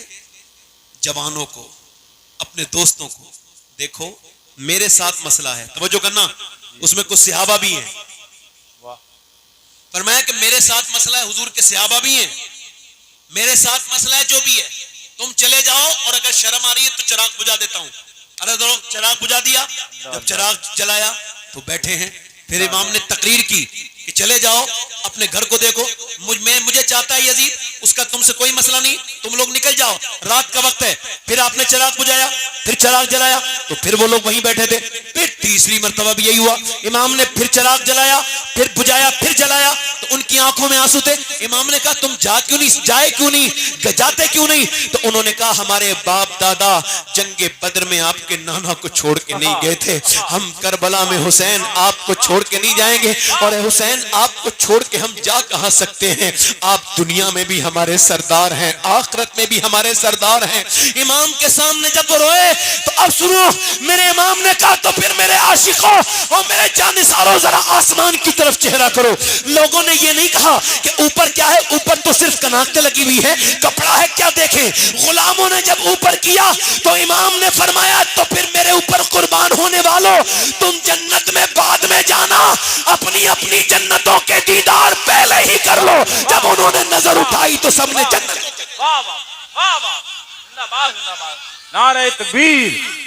جوانوں کو، اپنے دوستوں کو. دیکھو میرے ساتھ مسئلہ ہے، توجہ کرنا، اس میں کچھ صحابہ بھی ہیں. فرمایا کہ میرے ساتھ مسئلہ ہے، حضور کے صحابہ بھی ہیں، میرے ساتھ مسئلہ ہے جو بھی ہے، تم چلے جاؤ اور اگر شرم آ رہی ہے تو چراغ بجھا دیتا ہوں. ارے چراغ بجھا دیا. جب چراغ جلایا تو بیٹھے ہیں. پھر امام نے تقریر کی کہ چلے جاؤ اپنے گھر کو دیکھو، مجھے چاہتا ہے یزید، اس کا تم سے کوئی مسئلہ نہیں، تم لوگ نکل جاؤ، رات کا وقت ہے. پھر آپ نے چراغ بجھایا، پھر چراغ جلایا تو پھر وہ لوگ وہیں بیٹھے تھے. پھر تیسری مرتبہ بھی یہی ہوا، امام نے پھر چراغ جلایا، پھر بجھایا، پھر جلایا تو ان کی آنکھوں میں آنسو تھے. امام نے کہا تم جاتے کیوں نہیں؟ تو انہوں نے کہا ہمارے باپ دادا جنگ بدر میں آپ کے نانا کو چھوڑ کے نہیں گئے تھے، ہم کربلا میں حسین آپ کو چھوڑ کے نہیں جائیں گے، اور حسین آپ کو چھوڑ کے ہم جا کہاں سکتے ہیں؟ آپ دنیا میں بھی ہمارے سردار ہیں، آخرت میں بھی ہمارے سردار ہیں. امام کے سامنے جب وہ روئے تو اب سنو، میرے امام نے کہا تو پھر میرے عاشقوں اور میرے جانثاروں ذرا آسمان کی طرف چہرہ کرو. لوگوں نے یہ نہیں کہا کہ اوپر کیا ہے، اوپر تو صرف کناکتے لگی ہوئی ہے، کپڑا ہے کیا دیکھیں. غلاموں نے جب اوپر کیا تو امام نے فرمایا تو پھر میرے اوپر قربان ہونے والوں، تم جنت میں بعد میں جانا، اپنی اپنی جنتوں کے دیدار پہلے ہی کر لو. جب انہوں نے نظر اٹھائی تو سب نے جنت. واہ واہ واہ واہ، زندہ باد، زندہ باد، نعرہ تکبیر.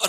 اور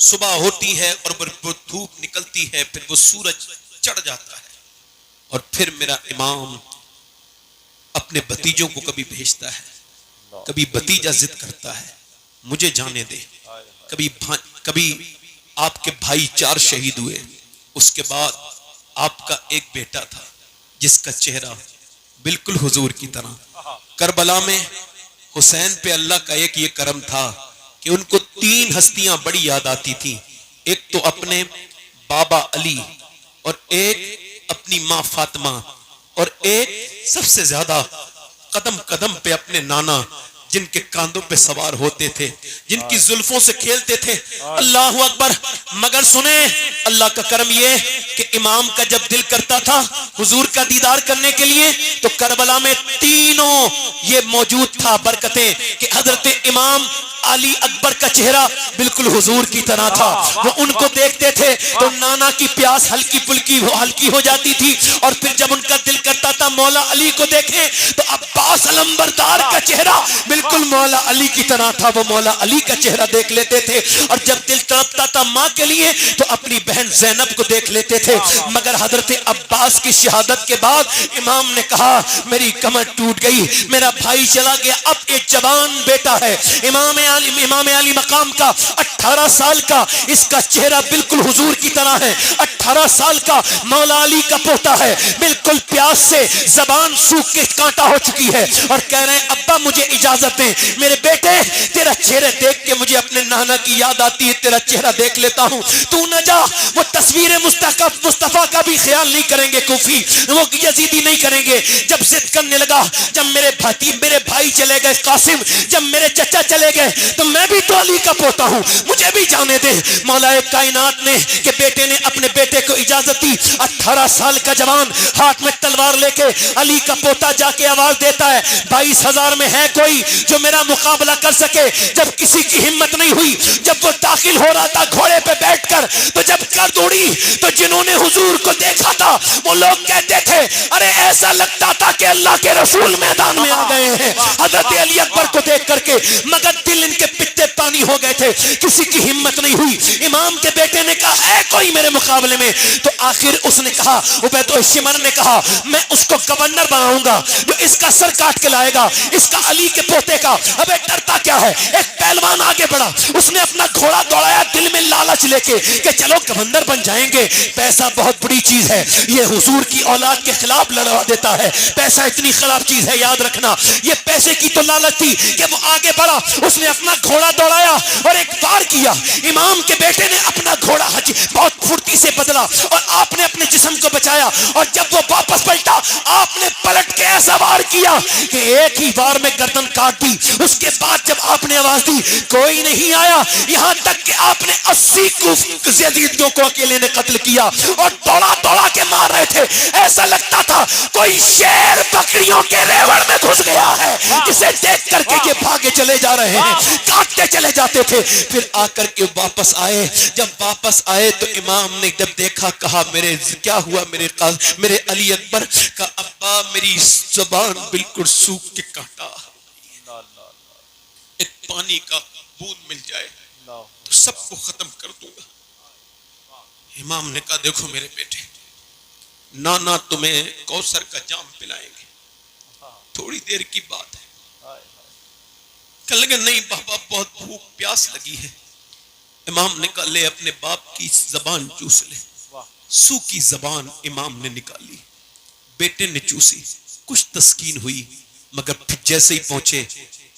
صبح ہوتی ہے اور وہ دھوپ نکلتی ہے، پھر وہ سورج چڑھ جاتا ہے، اور پھر میرا امام اپنے بھتیجوں کو کبھی بھیجتا ہے، کبھی بھتیجا ضد کرتا ہے مجھے جانے دے، کبھی آپ کے بھائی 4 شہید ہوئے، اس کے بعد آپ کا ایک بیٹا تھا جس کا چہرہ بالکل حضور کی طرح۔ کربلا میں حسین پہ اللہ کا ایک یہ کرم تھا کہ ان کو 3 ہستیاں بڑی یاد آتی تھیں، ایک تو اپنے بابا علی، اور ایک اپنی ماں فاطمہ، اور ایک سب سے زیادہ قدم قدم پہ اپنے نانا جن کے کاندھوں پہ سوار ہوتے تھے، جن کی زلفوں سے کھیلتے تھے۔ اللہ اکبر۔ مگر سنیں اللہ کا کرم یہ کہ امام کا جب دل کرتا تھا حضور کا دیدار کرنے کے لیے تو کربلا میں تینوں یہ موجود تھا برکتیں کہ حضرت امام علی اکبر کا چہرہ بالکل حضور کی طرح تھا، وہ ان کو دیکھتے تھے تو نانا کی پیاس ہلکی پھلکی ہلکی ہو جاتی تھی، اور پھر جب ان کا دل کرتا تھا مولا علی کو دیکھیں تو عباس علمبردار کا چہرہ بالکل مولا علی کی طرح تھا، وہ مولا علی کا چہرہ دیکھ لیتے تھے، اور جب دل تڑپتا تھا ماں کے لیے تو اپنی بہن زینب کو دیکھ لیتے تھے۔ مگر حضرت عباس کی شہادت کے بعد امام نے کہا میری کمر ٹوٹ گئی، میرا بھائی چلا گیا، اب ایک جوان بیٹا ہے امام علی مقام کا 18 سال کا، اس کا چہرہ بالکل حضور کی طرح ہے، 18 سال کا مولا علی کا پوتا ہے، بالکل پیاس سے زبان سوکھ کے کانٹا ہو چکی ہے، اور کہہ رہے ہیں ابا مجھے اجازت دیں میرے بیٹے، تیرا چہرہ دیکھ کے مجھے اپنے نانا کی یاد آتی ہے، تیرا چہرہ دیکھ لیتا ہوں، تو نہ جا۔ وہ تصویر مصطفیٰ کا بھی خیال نہیں کریں گے کوفی، وہ یزیدی نہیں کریں گے۔ جب ضد کرنے لگا، جب میرے بھائی چلے گئے قاسم، جب میرے چچا چلے گئے تو میں بھی تو علی کا پوتا ہوں، مجھے بھی جانے دے۔ مولا کائنات نے کہ بیٹے نے اپنے بیٹے کو اجازت دی، 18 سال کا جوان ہاتھ میں تلوار لے کے علی کا پوتا جا کے آواز دیتا ہے 22,000 میں ہے کوئی جو میرا مقابلہ کر سکے؟ جب کسی کی ہمت نہیں ہوئی، جب وہ داخل ہو رہا تھا گھوڑے پہ بیٹھ کر، تو جب گرد اڑی تو جنہوں نے حضور کو دیکھا تھا وہ لوگ کہتے تھے ارے ایسا لگتا تھا کہ اللہ کے رسول میدان میں آ گئے ہیں حضرت علی اکبر کو دیکھ کر کے، مگر دل ان کے پتے پانی ہو گئے تھے، کسی کی ہمت نہیں ہوئی۔ امام کے بیٹے نے کہا ہے کوئی میرے مقابلے میں؟ تو آخر اس نے کہا، عبید الشمر نے کہا میں اس کو گورنر بناؤں گا جو اس کا سر کاٹ کے لائے گا، اس کا علی کے پوتے کا۔ ابے ڈرتا کیا ہے؟ ایک پہلوان آگے بڑھا، اس نے اپنا گھوڑا دوڑایا دل میں لالچ لے کے کہ چلو گورنر بن جائیں گے، پیسہ بہت بڑی چیز ہے، یہ حضور کی اولاد کے خلاف لڑوا دیتا ہے، پیسہ اتنی خراب چیز ہے یاد رکھنا۔ یہ پیسے کی تو لالچ تھی کہ وہ آگے بڑھا، اس نے اپنا گھوڑا دوڑایا اور ایک وار کیا۔ امام کے بیٹے نے اپنا گھوڑا بہت پھرتی سے بدلا اور آپ نے اپنے جسم کو بچایا، اور جب وہ واپس پلٹا آپ نے پلٹ کے ایسا وار کیا کہ ایک ہی وار میں گردن کاٹ دی۔ اس کے بعد جب آپ نے آواز دی کوئی نہیں آیا، یہاں تک کہ آپ نے 80 یزیدیوں کو اکیلے نے قتل کیا اور دوڑا دوڑا کے مار رہے تھے، ایسا لگتا تھا کوئی شیر بکریوں کے ریوڑ میں گھس گیا ہے، جسے دیکھ کر کے یہ بھاگے چلے جا رہے ہیں، کاٹتے چلے جاتے تھے۔ پھر آ کر کے واپس آئے، جب واپس آئے تو امام نے جب دیکھا کہا میرے کیا ہوا میرے علی اکبر کا ابا میری زبان بالکل سوکھ کے کاٹا، ایک پانی کا بوند مل جائے تو سب کو ختم کر دوں گا۔ امام نے کہا دیکھو میرے بیٹے، نانا تمہیں کوثر کا جام پلائیں گے، تھوڑی دیر کی بات ہے۔ کہنے لگے نہیں بابا بہت بھوک پیاس لگی ہے۔ امام نے کہا لے اپنے باپ کی زبان چوس لے۔ سوکھی زبان امام نے نکالی، بیٹے نے چوسی، کچھ تسکین ہوئی، مگر پھر جیسے ہی پہنچے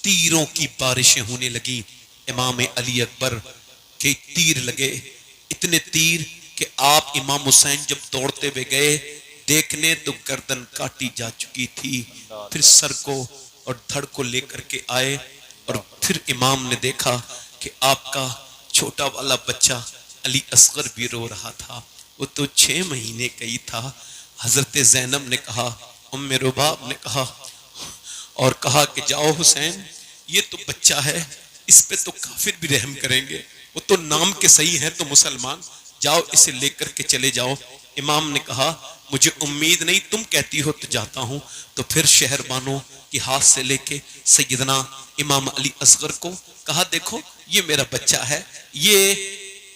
تیروں کی بارشیں ہونے لگی۔ امام علی اکبر کے تیر لگے، اتنے تیر کہ آپ امام حسین جب دوڑتے ہوئے گئے دیکھنے تو گردن کاٹی جا چکی تھی، پھر سر کو اور دھڑ کو لے کر کے آئے، اور پھر امام نے دیکھا کہ آپ کا چھوٹا والا بچہ علی اصغر بھی رو رہا تھا، وہ تو 6 مہینے کا ہی تھا۔ حضرت زینب نے کہا، ام رباب نے کہا اور کہا کہ جاؤ حسین یہ تو بچہ ہے، اس پہ تو کافر بھی رحم کریں گے، وہ تو نام کے صحیح ہیں تو مسلمان، جاؤ اسے لے کر کے چلے جاؤ۔ امام نے کہا مجھے امید نہیں، تم کہتی ہو تو جاتا ہوں۔ تو پھر شہر بانوں کے ہاتھ سے لے کے سیدنا امام علی اصغر کو کہا دیکھو یہ میرا بچہ ہے، یہ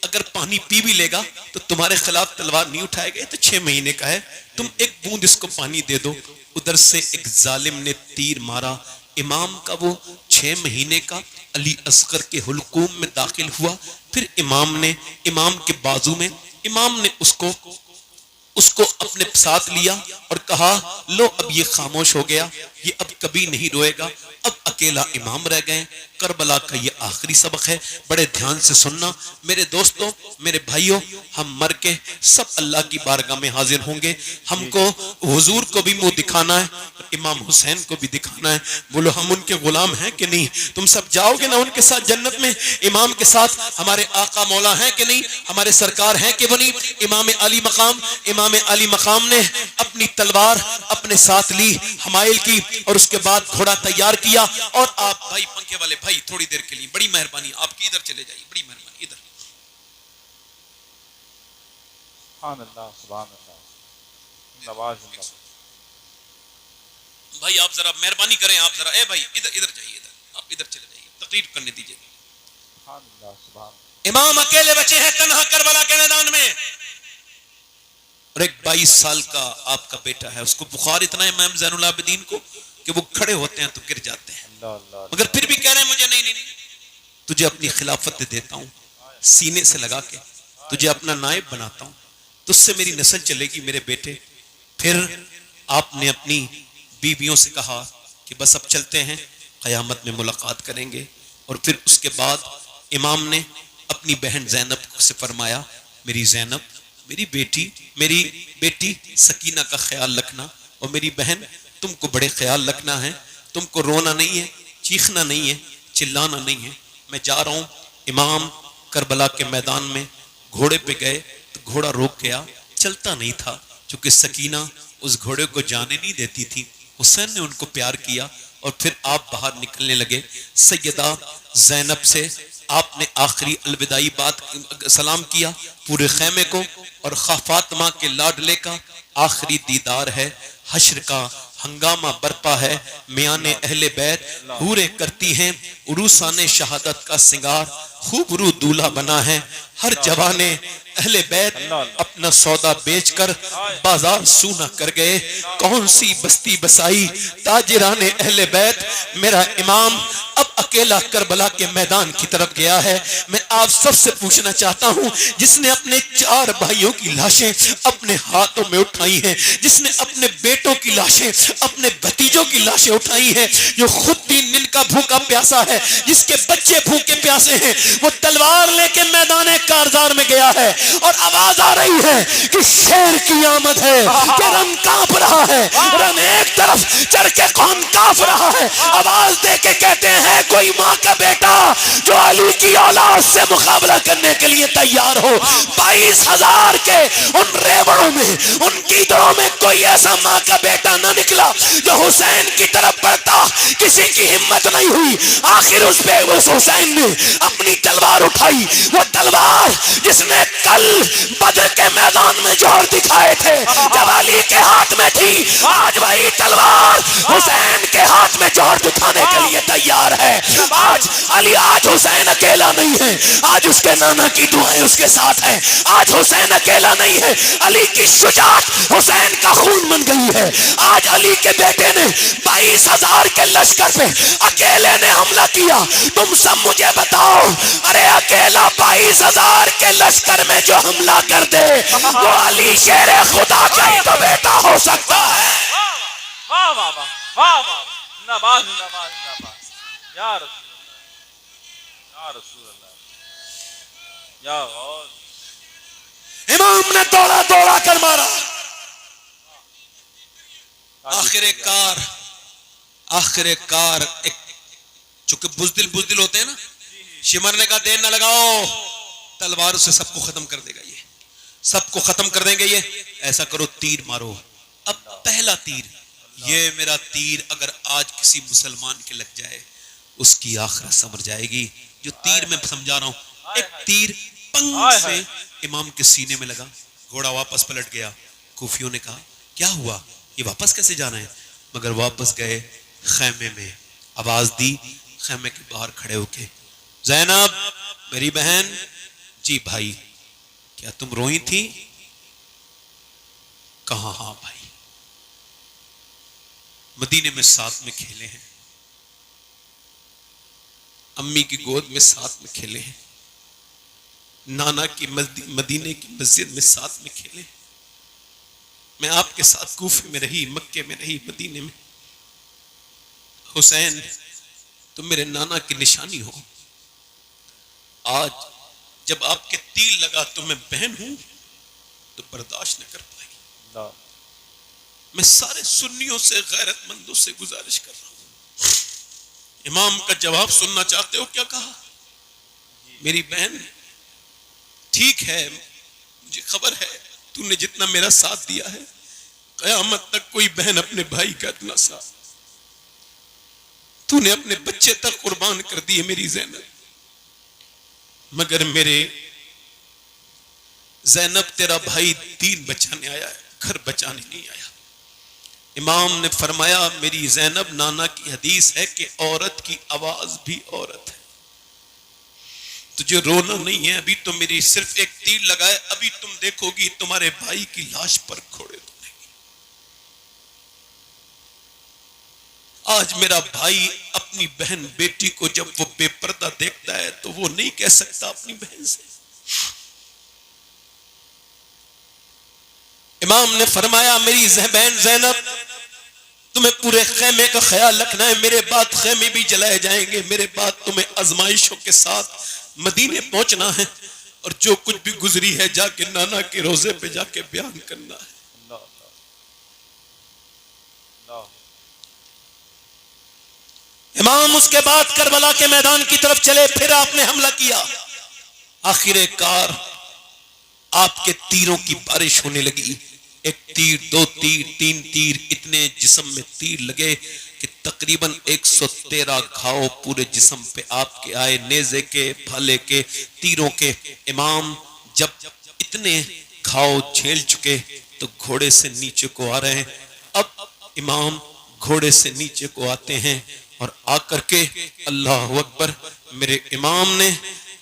اگر پانی پی بھی لے گا تو تمہارے خلاف تلوار نہیں اٹھائے گا، یہ تو 6 مہینے کا ہے، تم ایک بوند اس کو پانی دے دو۔ ادھر سے ایک ظالم نے تیر مارا، امام کا وہ 6 مہینے کا علی اصغر کے حلقوم میں داخل ہوا۔ پھر امام کے بازو میں امام نے اس کو اپنے ساتھ لیا اور کہا لو اب یہ خاموش ہو گیا، یہ اب کبھی نہیں روئے گا، اب اکیلا امام رہ گئے۔ کربلا کا یہ آخری سبق ہے، بڑے دھیان سے سننا میرے دوستوں، میرے بھائیوں، ہم مر کے سب اللہ کی بارگاہ میں حاضر ہوں گے۔ ہم کو حضور کو بھی منہ دکھانا ہے، امام حسین کو بھی دکھانا ہے۔ بولو ہم ان کے غلام ہیں کہ نہیں؟ تم سب جاؤ گے نا ان کے ساتھ جنت میں؟ امام کے ساتھ ہمارے آقا مولا ہیں کہ نہیں؟ ہمارے سرکار ہیں کہ نہیں؟ امام علی مقام نے اپنی تلوار اپنے ساتھ لی، حمائل کی، اور اس کے بعد گھوڑا تیار کیا۔ اور آپ بھائی پنکھے والے بھائی تھوڑی دیر کے لیے بڑی مہربانی آپ کی ادھر چلے جائیے، بڑی مہربانی ادھر۔ سبحان اللہ سبحان اللہ، زندہ باد زندہ باد۔ بھائی آپ ذرا مہربانی کریں، آپ ذرا اے بھائی ادھر جائیے، ادھر آپ ادھر چلے جائیے، تقریر کرنے دیجیے۔ سبحان اللہ سبحان اللہ۔ امام اکیلے بچے ہیں تنہا کربلا کے میدان میں، اور ایک 22 سال کا آپ کا بیٹا ہے، اس کو بخار اتنا ہے امام زین العابدین کو کہ وہ کھڑے ہوتے ہیں تو گر جاتے ہیں، اللہ اللہ مگر پھر بھی کہہ رہے ہیں مجھے نہیں، تجھے اپنی خلافت دیتا ہوں، سینے سے لگا کے تجھے اپنا نائب بناتا ہوں، تجھ سے میری نسل چلے گی میرے بیٹے۔ پھر آپ نے اپنی بیویوں سے کہا کہ بس اب چلتے ہیں، قیامت میں ملاقات کریں گے۔ اور پھر اس کے بعد امام نے اپنی بہن زینب سے فرمایا میری زینب، میری بیٹی سکینہ کا خیال رکھنا، اور میری بہن تم کو بڑے خیال رکھنا ہے، تم کو رونا نہیں ہے، چیخنا نہیں ہے، چلانا نہیں ہے، میں جا رہا ہوں۔ امام کربلا کے میدان میں گھوڑے پہ گئے تو گھوڑا روک گیا، چلتا نہیں تھا، چونکہ سکینہ اس گھوڑے کو جانے نہیں دیتی تھی۔ حسین نے ان کو پیار کیا اور پھر آپ باہر نکلنے لگے۔ سیدہ زینب سے آپ نے آخری الوداعی بات سلام کیا پورے خیمے کو، اور فاطمہ کے لاڈلے کا آخری دیدار ہے۔ حشر کا ہنگامہ برپا ہے، میان اہل بیت حوریں کرتی ہیں عروسان شہادت کا سنگار، خوب رو دولہا بنا ہے ہر جوان اہل بیت، اپنا سودا بیچ کر بازار سونا کر گئے، کون سی بستی بسائی تاجران اہل بیت۔ میرا امام اب اکیلا کربلا کے میدان کی طرف گیا ہے۔ میں آپ سب سے پوچھنا چاہتا ہوں، جس نے اپنے 4 بھائیوں کی لاشیں اپنے ہاتھوں میں اٹھائی ہیں، جس نے اپنے بیٹوں کی لاشیں، اپنے بھتیجوں کی لاشیں اٹھائی ہیں، جو خود 3 دن کا بھوکا پیاسا ہے، جس کے بچے بھوکے پیاسے ہیں، وہ تلوار لے کے میدان کارزار میں گیا ہے، اور آواز آ رہی ہے کہ شیر کی آمد ہے، کہ رن کانپ رہا ہے، رن ایک طرف چڑھ کے کون کانپ رہا ہے۔ آواز دے کے کہتے ہیں کوئی ماں کا بیٹا جو علی کی اولاد سے مقابلہ کرنے کے لیے تیار ہو۔ 22,000 کے ان ریوڑوں میں، ان گیدڑوں میں کوئی ایسا ماں کا بیٹا نہ نکلا جو حسین کی طرف بڑھتا، کسی کی ہمت نہیں ہوئی۔ آخر اس پہ اس حسین نے اپنی تلوار اٹھائی، وہ تلوار جس نے کل بدر کے میدان میں جوہر دکھائے تھے جب علی کے ہاتھ میں تھی، آج وہی تلوار حسین کے ہاتھ میں جوہر دکھانے کے لیے تیار ہے۔ آج حسین اکیلا نہیں ہے، آج اس کے نانا کی دعائیں اس کے ساتھ ہیں۔ آج حسین اکیلا نہیں ہے، علی کی شجاعت حسین کا خون بن گئی ہے۔ آج علی کے بیٹے نے 22,000 کے لشکر پہ اکیلے نے حملہ کیا۔ تم سب مجھے بتاؤ، ارے اکیلا 22,000 کے لشکر میں جو حملہ کر دے وہ علی شیر خدا کا ہی تو بیٹا ہو سکتا ہے۔ واہ واہ واہ واہ واہ، زندہ باد زندہ باد زندہ باد، یا رسول اللہ یا رسول اللہ یا غوث۔ امام نے دوڑا کر مارا، آخر کار ایک چونکہ بزدل ہوتے ہیں نا، شمر نے کہا دیر نہ لگاؤ، تلوار سے سب کو ختم کر دے گا، یہ سب کو ختم کر دیں گے، یہ ایسا کرو تیر مارو۔ اب پہلا تیر، یہ میرا تیر اگر آج کسی مسلمان کے لگ جائے اس کی آخرت سمجھ جائے گی۔ جو تیر میں سمجھا رہا ہوں، ایک تیر پنگ سے امام کے سینے میں لگا، گھوڑا واپس پلٹ گیا. کوفیوں نے کہا کیا ہوا، یہ واپس کیسے جانا ہے؟ مگر واپس گئے خیمے میں، آواز دی خیمے کے باہر کھڑے ہو کے، زینب میری بہن. جی بھائی. کیا تم روئی تھی؟ کہاں ہاں بھائی. مدینے میں ساتھ میں کھیلے ہیں، امی کی گود میں ساتھ میں کھیلے ہیں، نانا کی مدینے کی مسجد میں ساتھ میں کھیلے ہیں. میں آپ کے ساتھ کوفے میں رہی، مکے میں رہی، مدینے میں. حسین تم میرے نانا کی نشانی ہو. آج جب آپ کے تیر لگا تو میں بہن ہوں تو برداشت نہ کر پائی. میں سارے سنیوں سے، غیرت مندوں سے گزارش کر رہا ہوں، امام کا جواب سننا چاہتے ہو؟ کیا کہا؟ میری بہن ٹھیک ہے، مجھے خبر ہے تو نے جتنا میرا ساتھ دیا ہے، قیامت تک کوئی بہن اپنے بھائی کا اتنا ساتھ تو نے اپنے بچے تک قربان کر دیے میری زینب. مگر میرے زینب تیرا بھائی دین بچانے آیا ہے، گھر بچانے نہیں آیا. امام نے فرمایا میری زینب، نانا کی حدیث ہے کہ عورت کی آواز بھی عورت ہے. تجھے رونا نہیں ہے، ابھی تو میری صرف ایک تیر لگائے، ابھی تم دیکھو گی تمہارے بھائی کی لاش پر گھوڑے دوڑیں گے. آج میرا بھائی اپنی بہن بیٹی کو جب وہ بے پردہ دیکھتا ہے تو وہ نہیں کہہ سکتا اپنی بہن سے. امام نے فرمایا میری بہن زینب، تمہیں پورے خیمے کا خیال رکھنا ہے، میرے بعد خیمے بھی جلائے جائیں گے، میرے بعد تمہیں آزمائشوں کے ساتھ مدینے پہنچنا ہے، اور جو کچھ بھی گزری ہے جا کے نانا کے روزے پہ جا کے بیان کرنا ہے. امام اس کے بعد کربلا کے میدان کی طرف چلے، پھر آپ نے حملہ کیا. آخر کار آپ کے تیروں کی بارش ہونے لگی. ایک تیر، دو تیر، تین تیر، اتنے جسم میں تیر لگے کہ تقریباً 113 گھاؤ پورے جسم پہ آپ کے آئے، نیزے کے، بھالے کے، تیروں کے. امام جب اتنے گھاؤ جھیل چکے تو گھوڑے سے نیچے کو آ رہے ہیں. اب امام گھوڑے سے نیچے کو آتے ہیں اور آ کر کے اللہ اکبر، میرے امام نے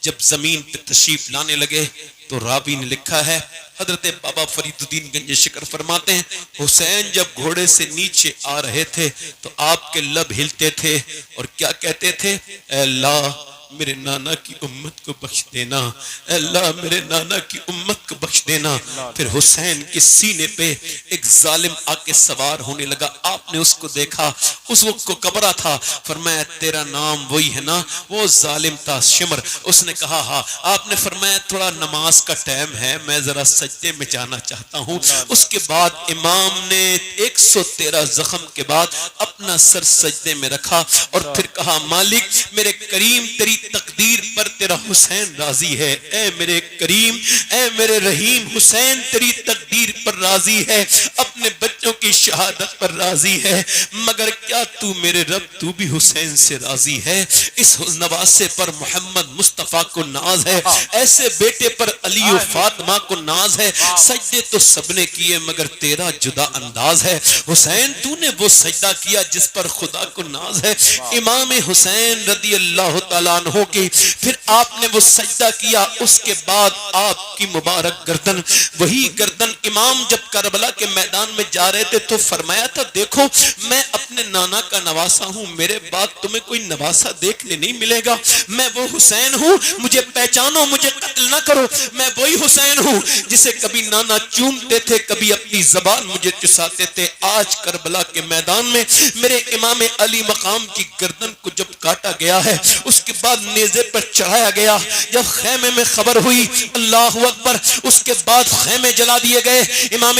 جب زمین پہ تشریف لانے لگے تو راوی نے لکھا ہے، حضرت بابا فرید الدین گنج شکر فرماتے ہیں حسین جب گھوڑے سے نیچے آ رہے تھے تو آپ کے لب ہلتے تھے اور کیا کہتے تھے؟ اے اللہ میرے نانا کی امت کو بخش دینا، اے اللہ میرے نانا کی امت کو بخش دینا. پھر حسین کے سینے پہ ایک ظالم آ کے سوار ہونے لگا. آپ نے اس کو دیکھا، اس وقت کو کبرا تھا. فرمایا تیرا نام وہی ہے نا؟ وہ ظالم تھا شمر. اس نے کہا ہاں. آپ نے فرمایا تھوڑا نماز کا ٹائم ہے، میں ذرا سجدے میں جانا چاہتا ہوں. اس کے بعد امام نے 113 زخم کے بعد اپنا سر سجدے میں رکھا اور پھر کہا مالک میرے کریم تیری تقدیر پر تیرا حسین راضی ہے. اے میرے کریم، اے میرے رحیم، حسین تیری تقدیر پر راضی ہے، اپنے بچوں کی شہادت پر راضی ہے، مگر کیا تو میرے رب تو بھی حسین سے راضی ہے؟ اس نواسے پر محمد مصطفیٰ کو ناز ہے، ایسے بیٹے پر علی و فاطمہ کو ناز ہے. سجدے تو سب نے کیے مگر تیرا جدا انداز ہے. حسین تو نے وہ سجدہ کیا جس پر خدا کو ناز ہے. امام حسین رضی اللہ تعالیٰ عنہ کی پھر آپ نے وہ سجدہ کیا. اس کے بعد آپ کی مبارک گردن، وہی گردن امام جب کربلا کے میدان میں جا رہے تھے تو فرمایا تھا دیکھو میں اپنے نانا کا نواسا ہوں، میرے بعد تمہیں کوئی نواسا دیکھنے نہیں ملے گا. میں وہ حسین ہوں، مجھے پہچانو، مجھے قتل نہ کرو. میں وہی حسین ہوں جسے کبھی نانا چومتے تھے، کبھی اپنی زبان مجھے چساتے تھے. آج کربلا کے میدان میں میرے امام علی مقام کی گردن کو جب کاٹا گیا ہے، اس کے بعد نیزے پر چڑھایا گیا. جب خیمے میں خبر ہوئی اللہ اکبر، اس کے بعد خیمے جلا دیے گئے، امام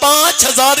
5000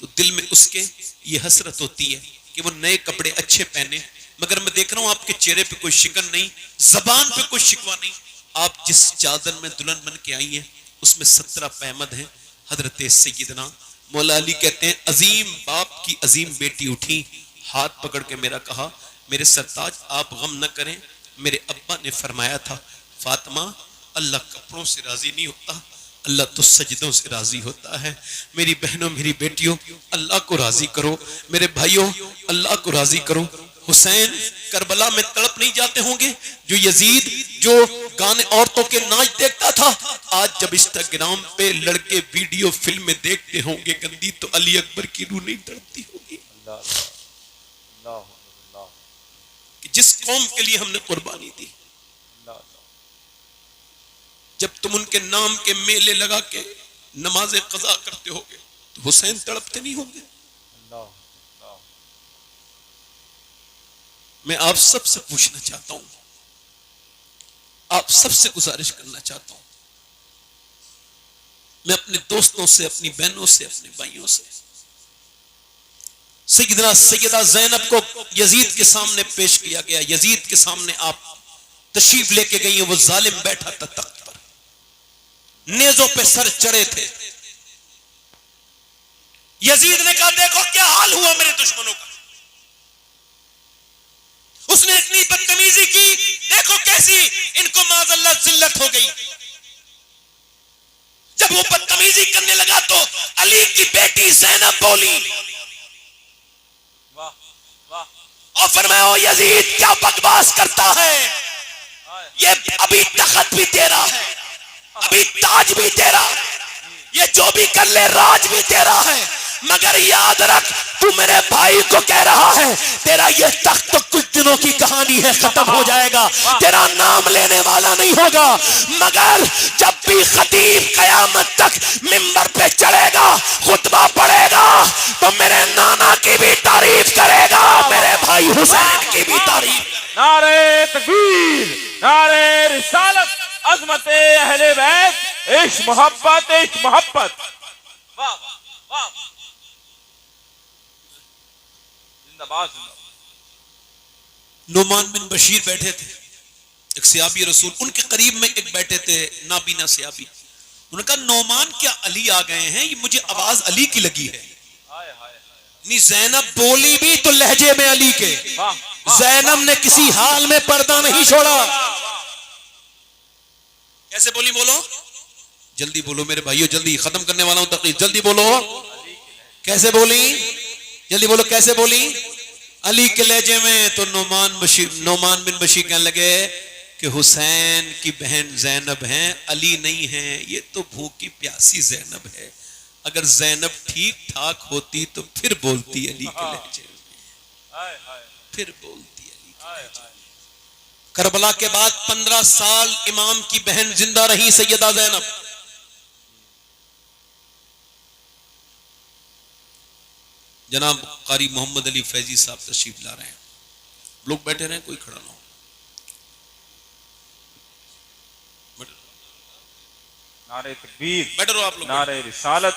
تو دل میں اس کے یہ حسرت ہوتی ہے کہ وہ نئے کپڑے اچھے پہنے، مگر میں دیکھ رہا ہوں آپ کے چہرے پہ کوئی شکن نہیں، زبان پہ کوئی شکوہ نہیں. آپ جس چادر میں دلہن بن کے آئی ہیں اس میں 17 پیمد ہیں. حضرت سیدنا مولا علی کہتے ہیں عظیم باپ کی عظیم بیٹی اٹھی، ہاتھ پکڑ کے میرا کہا میرے سرتاج آپ غم نہ کریں، میرے ابا نے فرمایا تھا فاطمہ اللہ کپڑوں سے راضی نہیں ہوتا، اللہ تو سجدوں سے راضی ہوتا ہے. میری بہنوں میری بیٹیوں اللہ کو راضی کرو، میرے بھائیوں اللہ کو راضی کرو. حسین کربلا میں تڑپ نہیں جاتے ہوں گے؟ جو یزید جو گانے عورتوں کے ناچ دیکھتا تھا، آج جب انسٹاگرام پہ لڑکے ویڈیو فلمیں دیکھتے ہوں گے گندی، تو علی اکبر کی روح نہیں تڑپتی ہوگی کہ جس قوم کے لیے ہم نے قربانی دی. جب تم ان کے نام کے میلے لگا کے نماز قضا کرتے ہوگے تو حسین تڑپتے نہیں ہوں گے؟ میں آپ سب سے پوچھنا چاہتا ہوں، آپ سب سے گزارش کرنا چاہتا ہوں، میں اپنے دوستوں سے، اپنی بہنوں سے، اپنے بھائیوں سے، سیدہ زینب کو یزید کے سامنے پیش کیا گیا. یزید کے سامنے آپ تشریف لے کے گئی ہیں، وہ ظالم بیٹھا تھا تخت پر، نیزوں پہ سر چڑھے تھے. یزید نے کہا دیکھو کیا حال ہوا میرے دشمنوں کا، اس نے اتنی بدتمیزی کی، دیکھو کیسی ان کو معاذ اللہ ذلت ہو گئی. جب وہ بدتمیزی کرنے لگا تو علی کی بیٹی زینب بولی اور فرمایا او یزید کیا بکواس کرتا ہے، یہ ابھی تخت بھی تیرا ہے، ابھی تاج بھی تیرا، یہ جو بھی کر لے راج بھی تیرا ہے، مگر یاد رکھ تو میرے بھائی کو کہہ رہا ہے تیرا یہ تخت تو کچھ دنوں کی کہانی ہے، ختم ہو جائے گا، تیرا نام لینے والا نہیں ہوگا، مگر جب بھی خطیب قیامت تک منبر پہ چڑھے گا خطبہ پڑھے گا تو میرے نانا کی بھی تعریف کرے گا، میرے بھائی حسین کی بھی تعریف. نعرہ تکبیر، نعرہ رسالت، عظمت اہل بیت، عشق محبت، عشق محبت. واہ واہ، زندہ باد. نعمان بن بشیر بیٹھے تھے، ایک صحابی رسول ان کے قریب میں ایک بیٹھے تھے نابینا صحابی. انہوں نے کہا نعمان کیا علی آ گئے ہیں؟ یہ مجھے آواز علی کی لگی ہے. نہیں زینب بولی بھی تو لہجے میں علی کے، زینب نے کسی حال میں پردہ نہیں چھوڑا. کیسے بولی؟ بولو جلدی بولو میرے بھائیو، جلدی ختم کرنے والا ہوں تقریر، جلدی بولو. کیسے بولی؟ جلدی بولو کیسے بولی؟ علی کے لہجے میں. تو نعمان بن بشیر کہنے لگے کہ حسین کی بہن زینب ہیں، علی نہیں ہیں، یہ تو بھوکی پیاسی زینب ہے. اگر زینب ٹھیک ٹھاک ہوتی تو پھر بولتی علی کے لہجے میں، پھر بولتی علی کے لہجے میں. کربلا کے بعد 15 سال امام کی بہن زندہ رہی سیدہ زینب. جناب قاری محمد علی فیضی صاحب تشریف لا رہے ہیں، لوگ بیٹھے رہیں، کوئی کھڑا نہ ہو. نعرہ تکبیر، بیٹھے رہو آپ لوگ. نعرہ رسالت،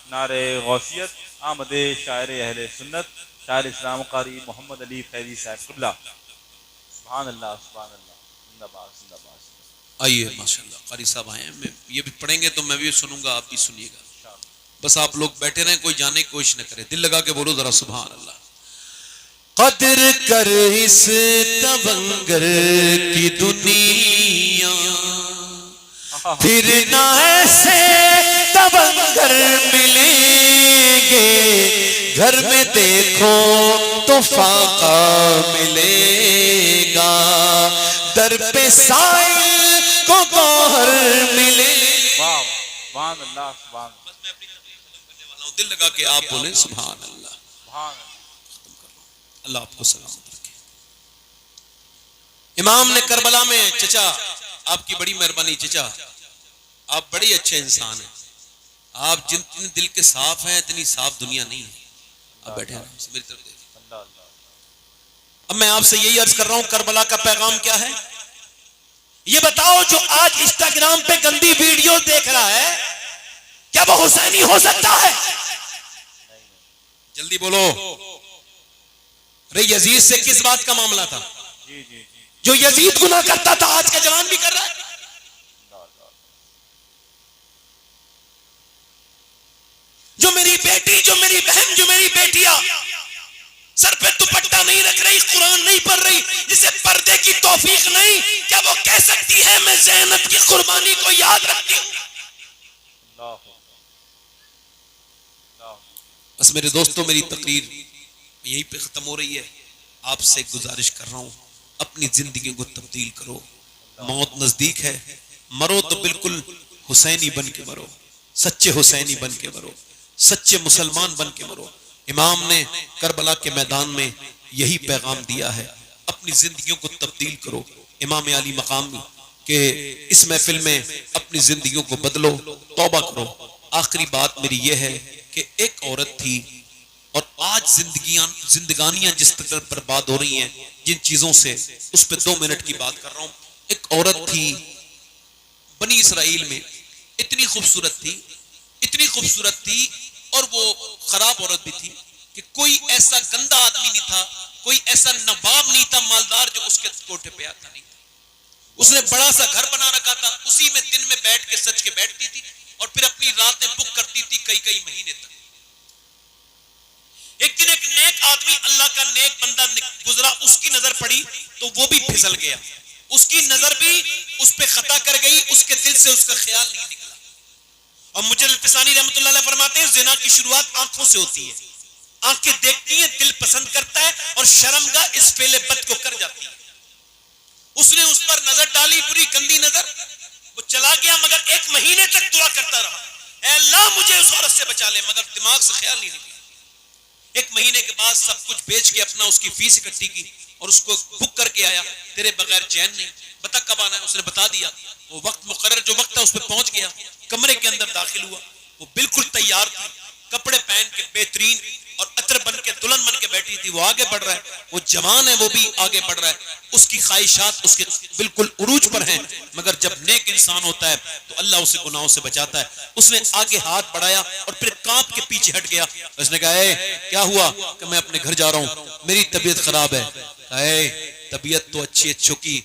نعرہ غوثیت، آمد شاعر اہل سنت، شاعر اسلام قاری محمد علی فیضی صاحب قبلہ. سبحان اللہ، سبحان اللہ، زندہ باد، زندہ باد. آئیے ماشاءاللہ قاری صاحب آئے ہیں، میں یہ بھی پڑھیں گے تو میں بھی سنوں گا، آپ بھی سنیے گا. بس آپ لوگ بیٹھے رہیں، کوئی جانے کی کوشش نہ کرے، دل لگا کے بولو ذرا سبحان اللہ. قدر کر اس تونگر کی دنیا، پھر نہ ایسے تونگر ملیں گے، گھر میں دیکھو تو فاقہ ملے گا، در پہ سائل کو گوہر ملے گا. سبحان اللہ، سبحان اللہ. بس میں اپنی تقریر ختم کرنے والا ہوں، دل لگا کے آپ بولیں سبحان اللہ. سبحان اللہ. اللہ آپ کو سلامت رکھے. امام نے کربلا میں، چچا آپ کی بڑی مہربانی، چچا آپ بڑے اچھے انسان ہیں، آپ جتنے دل کے صاف ہیں اتنی صاف دنیا نہیں ہے. آپ بیٹھے ہیں میری طرف دیکھیں. اب میں آپ سے یہی عرض کر رہا ہوں، کربلا کا پیغام کیا ہے یہ بتاؤ. جو آج انسٹاگرام پہ گندی ویڈیو دیکھ رہا ہے کیا وہ حسینی ہو سکتا ہے؟ جلدی بولو. ارے یزید سے کس بات کا معاملہ تھا؟ جی جی جی جو یزید گناہ کرتا تھا آج کا جوان بھی کر رہا ہے. جو میری بیٹی، جو میری بہن، جو میری بیٹیاں سر پہ دوپٹہ نہیں رکھ رہی، قرآن نہیں پڑھ رہی، جسے پردے کی توفیق نہیں، کیا وہ کہہ سکتی ہے میں زینب کی قربانی کو یاد رکھتی ہوں؟ اللہ اللہ. بس میرے دوستوں، میری تقریر یہیں پہ ختم ہو رہی ہے. آپ سے گزارش کر رہا ہوں اپنی زندگی کو تبدیل کرو. موت نزدیک ہے، مرو تو بالکل حسینی بن کے مرو، سچے حسینی بن کے مرو، سچے مسلمان بن کے مرو. امام نے کربلا کے میدان میں یہی پیغام دیا ہے، اپنی زندگیوں کو تبدیل کرو. امام علی مقامی کہ اس محفل میں اپنی زندگیوں کو بدلو، توبہ کرو. آخری بات میری یہ ہے کہ ایک عورت تھی، اور آج زندگانیاں جس طرح برباد ہو رہی ہیں جن چیزوں سے، اس پہ 2 منٹ کی بات کر رہا ہوں. ایک عورت تھی بنی اسرائیل میں، اتنی خوبصورت تھی، اتنی خوبصورت تھی، اور وہ خراب عورت بھی تھی کہ کوئی ایسا گندا آدمی نہیں تھا، کوئی ایسا نواب نہیں تھا مالدار جو اس کے کوٹھے پہ آتا نہیں تھا. اس نے بڑا سا گھر بنا رکھا تھا، اسی میں دن میں بیٹھ کے سج کے بیٹھتی تھی اور پھر اپنی راتیں بک کرتی تھی کئی مہینے تک. ایک دن ایک نیک آدمی، اللہ کا نیک بندہ گزرا، اس کی نظر پڑی تو وہ بھی پھسل گیا، اس کی نظر بھی اس پہ خطا کر گئی، اس کے دل سے اس کا خیال نہیں نکلا. اور مجلد الفسانی رحمۃ اللہ علیہ فرماتے ہیں زنا کی شروعات آنکھوں سے ہوتی ہے، آنکھیں دیکھتی ہیں، دل پسند کرتا ہے، اور شرمگاہ اس فعل بد کو کر جاتی ہے. اس نے اس پر نظر ڈالی، بری گندی نظر، وہ چلا گیا، مگر 1 مہینے تک دعا کرتا رہا، اے اللہ مجھے اس عورت سے بچا لے، مگر دماغ سے خیال نہیں نکلا. 1 مہینے کے بعد سب کچھ بیچ کے اپنا اس کی فیس اکٹھی کی اور اس کو بک کر کے آیا. تیرے بغیر چین نہیں، بتا کب آنا ہے؟ اس نے بتا دیا. وہ وقت مقرر جو وقت تھا اس پہ پہنچ گیا، کمرے کے اندر داخل ہوا. وہ بالکل تیار تھی، کپڑے پہن کے بہترین، اور عطر بن کے دلہن بن کے بیٹھی تھی. وہ آگے بڑھ رہا ہے، وہ جوان ہے، وہ بھی آگے بڑھ رہا ہے، اس کی خواہشات اس کے بالکل عروج پر ہیں. مگر جب نیک انسان ہوتا ہے تو اللہ اسے گناہوں سے بچاتا ہے. اس نے آگے ہاتھ بڑھایا اور پھر کانپ کے پیچھے ہٹ گیا. اس نے کہا اے کیا ہوا؟ کہ میں اپنے گھر جا رہا ہوں، میری طبیعت خراب ہے. اے طبیعت تو اچھی کی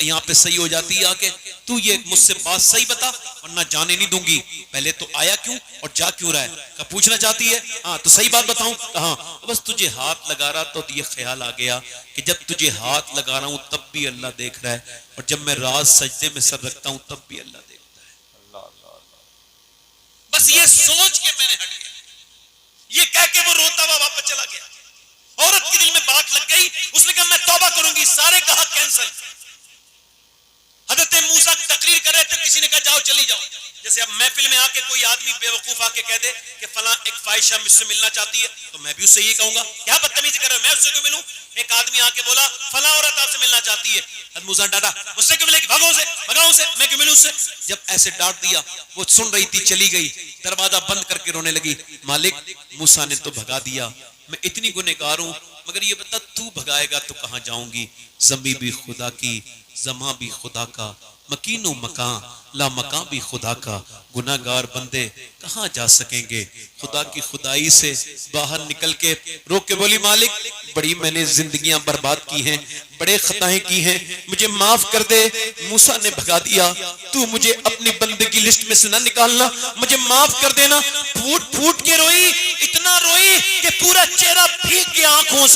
یہاں پہ صحیح ہو جاتی ہے، آکے تو یہ مجھ سے بات صحیح بتا ورنہ جانے نہیں دوں گی. پہلے تو آیا کیوں اور جا کیوں رہا ہے؟ کہ پوچھنا چاہتی ہے؟ ہاں تو صحیح بات بتاؤں. کہاں؟ بس تجھے ہاتھ لگا رہا تو یہ خیال آ گیا کہ جب تجھے ہاتھ لگا رہا ہوں تب بھی اللہ دیکھ رہا ہے، اور جب میں رات سجدے میں سر رکھتا ہوں تب بھی اللہ دیکھتا ہے. اللہ اللہ اللہ. بس یہ سوچ کے میں نے ہٹ گیا. یہ کہہ کے وہ روتا ہوا واپس چلا گیا. عورت کے دل میں بات لگ گئی، اس نے کہا میں توبہ کروں گی، سارے گاہک کینسل. حضرت موسیٰ تقریر کر رہے تھے، کسی نے کہا جاؤ چلی جاؤ. جیسے اب محفل میں آ کے کوئی آدمی بے وقوف آ کے کہہ دے کہ فلاں ایک فائشہ مجھ سے ملنا چاہتی ہے، تو میں بھی اس سے یہ کہوں گا کیا بدتمیزی کر رہا ہے، میں اس سے کیوں ملوں؟ ایک آدمی آ کے بولا فلاں عورت آپ سے ملنا چاہتی ہے، حضرت موسیٰ ڈانٹا مجھ سے کیوں ملے گی، بھگو سے، بھگاؤ سے، میں کیوں ملوں اس سے؟ جب ایسے ڈانٹ دیا، وہ سن رہی تھی، چلی گئی، دروازہ بند کر کے رونے لگی. مالک موسیٰ نے تو بھگا دیا، میں اتنی گنہگار ہوں، مگر یہ بتا تو بھگائے گا تو کہاں جاؤں گی؟ زمین بھی خدا کی، زماں بھی خدا کا، مکین و مکان لا مکان بھی خدا کا، گناہ گار بندے کہاں جا سکیں گے؟ خدا کی خدائی سے باہر نکل کے رو کے بولی مالک بڑی میں نے زندگیاں برباد کی ہیں، بڑے خطائیں کی ہیں، مجھے معاف کر دے. موسیٰ نے بھگا دیا، تو مجھے اپنی بندگی لسٹ میں سے نہ نکالنا، مجھے معاف کر دینا. پھوٹ پھوٹ کے روئی، اتنا روئی کہ پورا چہرہ بھیگ گیا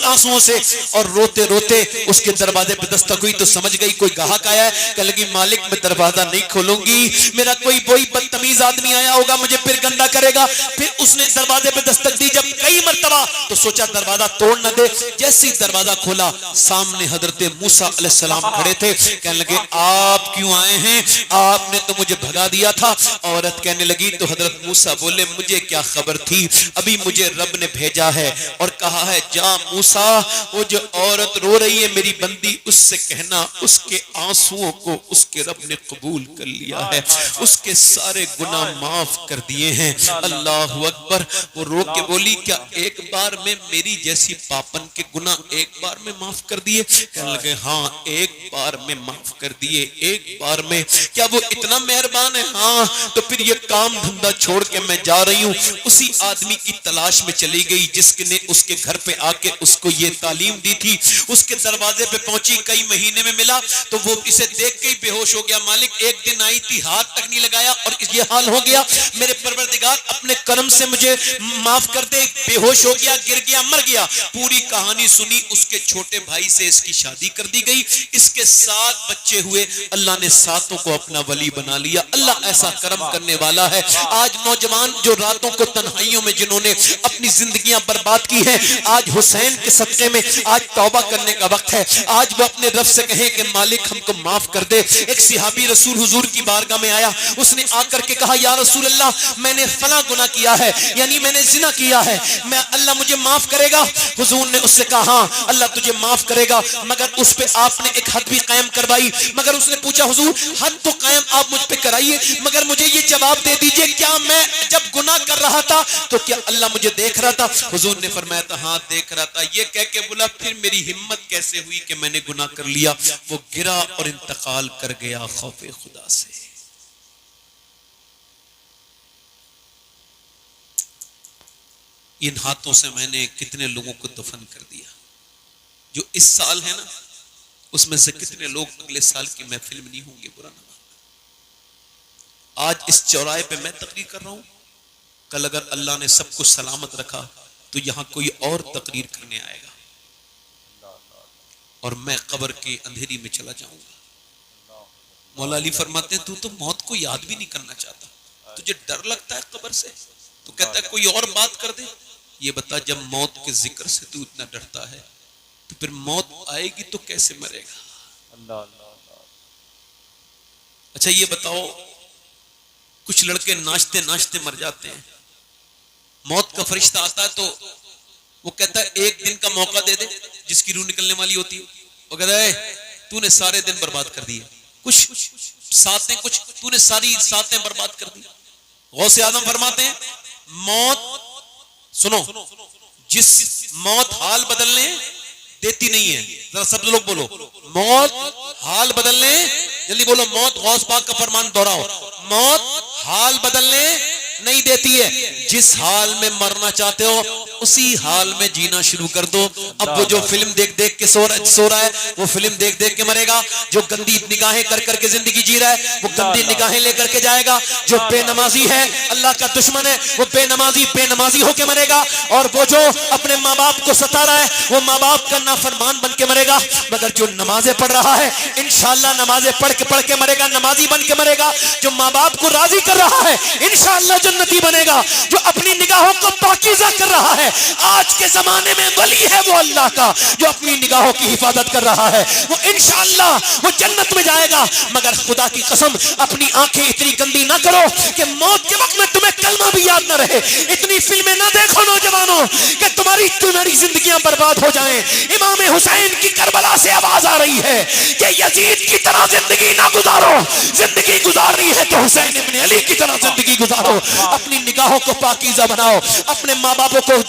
آنسوؤں سے، اور روتے روتے اس کے دروازے پہ دستک ہوئی تو سمجھ گئی کوئی گاہک آیا ہے. کہنے لگی مالک میں دروازہ نہیں کھولوں گی، میرا کوئی بدتمیز آدمی آیا ہوگا مجھے پھر گندا کرے گا. پھر اس نے دروازے پہ دستک دی جب کئی مرتبہ تو سوچا دروازہ توڑ نہ دے. جیسے ہی دروازہ کھولا سامنے حضرت موسیٰ علیہ السلام کھڑے تھے. کہنے لگے آپ کیوں آئے ہیں؟ آپ نے تو مجھے بھگا دیا تھا. عورت کہنے لگی تو حضرت موسیٰ بولے مجھے کیا خبر تھی، ابھی مجھے رب نے بھیجا ہے اور کہا ہے جا موسیٰ وہ جو عورت رو رہی ہے میری بندی، اس سے کہنا اس کے آنسوؤں کو اس کے رب نے قبول کر لیا ہے، اس کے سارے گناہ معاف کر دیے ہیں. اللہ اکبر. وہ رو کے بولی کیا ایک بار میں میری جیسی پاپن کے گناہ ایک بار میں معاف کر دیے؟ کہنے لگے ہاں ایک بار میں معاف کر دیے، ایک بار میں. کیا وہ اتنا مہربان ہے؟ ہاں. تو پھر یہ کام دھندا چھوڑ کے میں جا رہی ہوں اسی آدمی کی تلاش تلاش میں چلی گئی جس نے اس کے گھر پہ آ کے اس کو یہ تعلیم دی تھی. اس کے دروازے پہ پہنچی, کئی مہینے میں ملا تو وہ اسے دیکھ کے ہی بے ہوش ہو گیا. مالک ایک دن آئی تھی, ہاتھ تک نہیں لگایا اور یہ حال ہو گیا. میرے پروردگار اپنے کرم سے مجھے معاف کر دے. بے ہوش ہو گیا, گر گیا, مر گیا. پوری کہانی سنی. اس کے چھوٹے بھائی سے اس کی شادی کر دی گئی. اس کے 7 بچے ہوئے. اللہ نے 7 کو اپنا ولی بنا لیا. اللہ ایسا کرم کرنے والا ہے. آج نوجوان جو راتوں کو تنہائیوں میں جنہوں نے اپنی زندگیاں برباد کی ہیں, آج حسین کے صدقے میں آج توبہ کرنے کا وقت ہے. آج وہ اپنے رب سے کہیں کہ مالک ہم کو معاف کر دے. ایک صحابی رسول حضور کی بارگاہ میں آیا. اس نے آ کر کے کہا یا رسول اللہ میں نے فلاں گناہ کیا ہے, یعنی میں نے زنا کیا ہے, میں اللہ مجھے معاف کرے گا؟ حضور نے اس سے کہا ہاں اللہ تجھے معاف کرے گا, مگر اس پہ آپ نے ایک حد بھی قائم کروائی. مگر اس نے پوچھا حضور حد تو قائم آپ مجھ پہ کرائیے, مگر مجھے یہ جواب دے دیجئے کیا میں جب گناہ کر رہا تھا تو کیا اللہ مجھے دیکھ رہا تھا؟ حضور نے فرمایا تھا ہاں دیکھ رہا تھا. یہ کہہ کے بولا پھر میری ہمت کیسے ہوئی کہ میں نے گناہ کر لیا؟ وہ گرا اور انتقال کر گیا خوف خدا سے. ان ہاتھوں سے میں نے کتنے لوگوں کو دفن کر دیا. جو اس سال ہے نا اس میں سے کتنے لوگ اگلے سال کی محفل میں نہیں ہوں گے. برا نہ ماننا. آج اس چوراہے پہ میں تقریر کر رہا ہوں, کل اگر اللہ نے سب کو سلامت رکھا تو یہاں کوئی اور تقریر کرنے آئے گا اور میں قبر کے اندھیری میں چلا جاؤں گا. مولا علی فرماتے ہیں تو موت کو یاد بھی نہیں کرنا چاہتا, تجھے ڈر لگتا ہے قبر سے, تو کہتا ہے کوئی اور بات کر دے. یہ بتا جب موت کے ذکر سے تو اتنا ڈرتا ہے تو پھر موت آئے گی تو کیسے مرے گا؟ اچھا یہ بتاؤ, کچھ لڑکے ناچتے ناچتے مر جاتے ہیں. موت کا فرشتہ آتا ہے تو وہ کہتا ہے ایک دن کا موقع دے دے. جس کی روح نکلنے والی ہوتی ہے وہ کہتا ہے تو نے سارے دن برباد کر دیے, کچھ ساتیں کچھ تو نے ساری ساتیں برباد کر دی. غوث اعظم فرماتے ہیں موت سنو, جس موت حال بدلنے دیتی نہیں ہے. ذرا سب لوگ بولو موت حال بدلنے, جلدی بولو موت. غوث پاک کا فرمان دہراؤ, موت حال بدلنے نہیں دیتی ہے. جس حال میں مرنا چاہتے ہو اسی حال میں جینا شروع کر دو. اب وہ جو فلم دیکھ دیکھ کے سو رہا ہے وہ فلم دیکھ دیکھ کے مرے گا. جو گندی نگاہیں کر کر کے زندگی جی رہا ہے وہ گندی نگاہیں لے کر کے جائے گا. جو بے نمازی ہے اللہ کا دشمن ہے وہ بے نمازی ہو کے مرے گا. اور وہ جو اپنے ماں باپ کو ستا رہا ہے وہ ماں باپ کا نافرمان بن کے مرے گا. مگر جو نمازیں پڑھ رہا ہے انشاءاللہ نمازیں پڑھ کے مرے گا, نمازی بن کے مرے گا. جو ماں باپ کو راضی کر رہا ہے انشاءاللہ جنتی بنے گا. جو اپنی نگاہوں کو پاکیزہ کر رہا ہے, آج کے زمانے میں ولی ہے وہ اللہ کا جو اپنی نگاہوں کی حفاظت کر رہا ہے, وہ انشاءاللہ وہ جنت میں جائے گا. مگر خدا کی قسم اپنی آنکھیں اتنی گندی نہ کرو کہ موت کے وقت میں تمہیں کلمہ بھی یاد نہ رہے. اتنی فلمیں نہ دیکھو نوجوانوں کہ تمہاری زندگیاں برباد ہو جائیں. امام حسین کی کربلا سے آواز آ رہی ہے کہ یزید کی طرح زندگی نہ گزارو, زندگی گزارنی ہے تو حسین ابن علی کی طرح زندگی گزارو. اپنی نگاہوں کو پاکیزہ بناؤ, اپنے ماں باپوں کو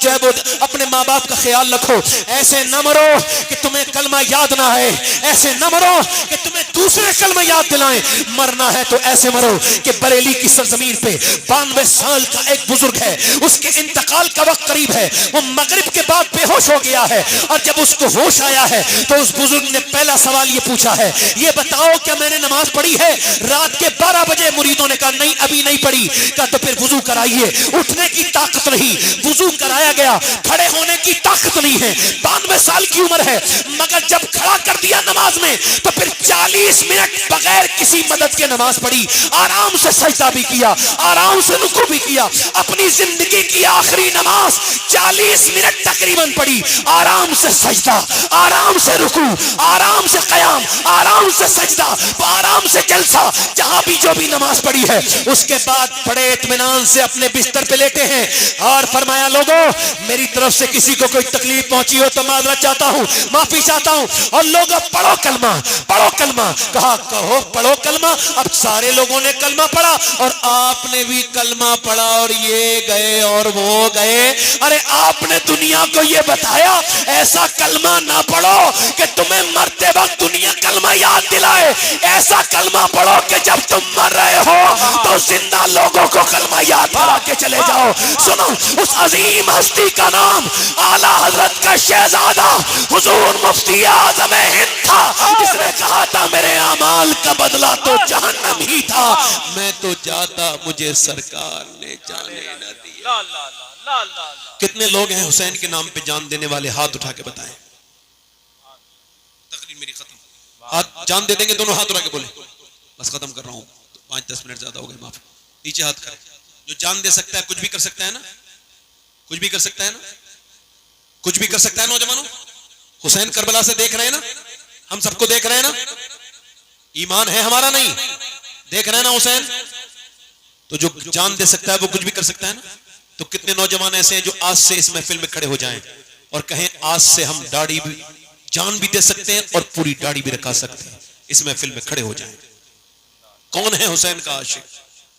اپنے ماں باپ کا خیال رکھو. ایسے نہ مرو کہ تمہیں کلمہ یاد نہ آئے, ایسے نہ مرو کہ تمہیں دوسرے کلمہ یاد دلائیں. مرنا ہے تو ایسے مرو کہ بریلی کی سرزمین پہ 92 سال کا ایک بزرگ ہے, اس کے انتقال کا وقت قریب ہے, وہ مغرب کے بعد بے ہوش ہو گیا ہے. اور جب اس کو ہوش آیا ہے تو اس بزرگ نے پہلا سوال یہ پوچھا ہے, یہ بتاؤ کیا میں نے نماز پڑھی ہے؟ رات کے 12 بجے مریدوں نے کہا نہیں ابھی نہیں پڑھی. کہا تو پھر وضو کرائیے. اٹھنے کی طاقت نہیں, وضو کرایا گیا. کھڑے ہونے کی طاقت نہیں ہے, 92 سال کی عمر ہے, مگر جب کھڑا کر دیا نماز میں تو پھر 40 منٹ بغیر کسی مدد کے نماز پڑھی. آرام سے سجدہ بھی کیا, آرام سے رکوع بھی کیا. اپنی زندگی کی آخری نماز 40 منٹ تقریباً پڑھی. آرام سے سجدہ, آرام سے رکوع, آرام سے قیام, آرام سے سجدہ, آرام سے جلسہ, جہاں بھی جو بھی نماز پڑھی ہے. اس کے بعد بڑے اطمینان سے اپنے بستر پہ لیٹے ہیں اور فرمایا لوگوں میری طرف سے کسی کو کوئی تکلیف پہنچی ہو تو معذرت چاہتا ہوں, معافی چاہتا ہوں. اور لوگوں پڑھو کلمہ, پڑھو کلمہ. کہا کہو پڑھو کلمہ. اب سارے لوگوں نے کلمہ پڑھا اور آپ نے بھی کلمہ پڑھا اور یہ گئے اور وہ گئے. ارے آپ نے دنیا کو یہ بتایا ایسا کلمہ نہ پڑھو کہ تمہیں مرتے وقت دنیا کلمہ یاد دلائے، ایسا کلمہ پڑھو کہ جب تم مر رہے ہو تو زندہ لوگوں کو کلمہ یاد کرا کے چلے جاؤ۔ سنو اس عظیم ہستی کا نام اعلیٰ حضرت کا شہزادہ حضور مفتی اعظم ہند تھا، جس نے کہا تھا میرے اعمال کا بدلہ تو جہنم ہی تھا، میں تو جاتا مجھے سرکار نے جانے نہ دیا۔ کتنے لوگ ہیں حسین کے نام پہ جان دینے والے؟ ہاتھ اٹھا کے بتائیں۔ تقریر میری ختم، ہاتھ جان دے دیں گے دونوں ہاتھ اٹھا کے بولیں بس ختم کر رہا ہوں، 5-10 منٹ زیادہ ہو گئے، معاف۔ نیچے ہاتھ کریں جو جان دے سکتا ہے، کچھ بھی کر سکتا ہے نا، کچھ بھی کر سکتا ہے نا، کچھ بھی کر سکتا ہے نوجوانوں۔ حسین کربلا سے دیکھ رہے ہیں نا، ہم سب کو دیکھ رہے ہیں نا، ایمان ہے ہمارا نہیں؟ دیکھ رہے ہیں نا حسین، تو جو جان دے سکتا ہے وہ کچھ بھی کر سکتا ہے نا۔ تو کتنے نوجوان ایسے ہیں جو آج سے اس محفل میں کھڑے ہو جائیں اور کہیں آج سے ہم داڑھی بھی جان بھی دے سکتے ہیں اور پوری داڑھی بھی رکھا سکتے ہیں، اس محفل میں کھڑے ہو جائیں۔ کون ہے حسین کا عاشق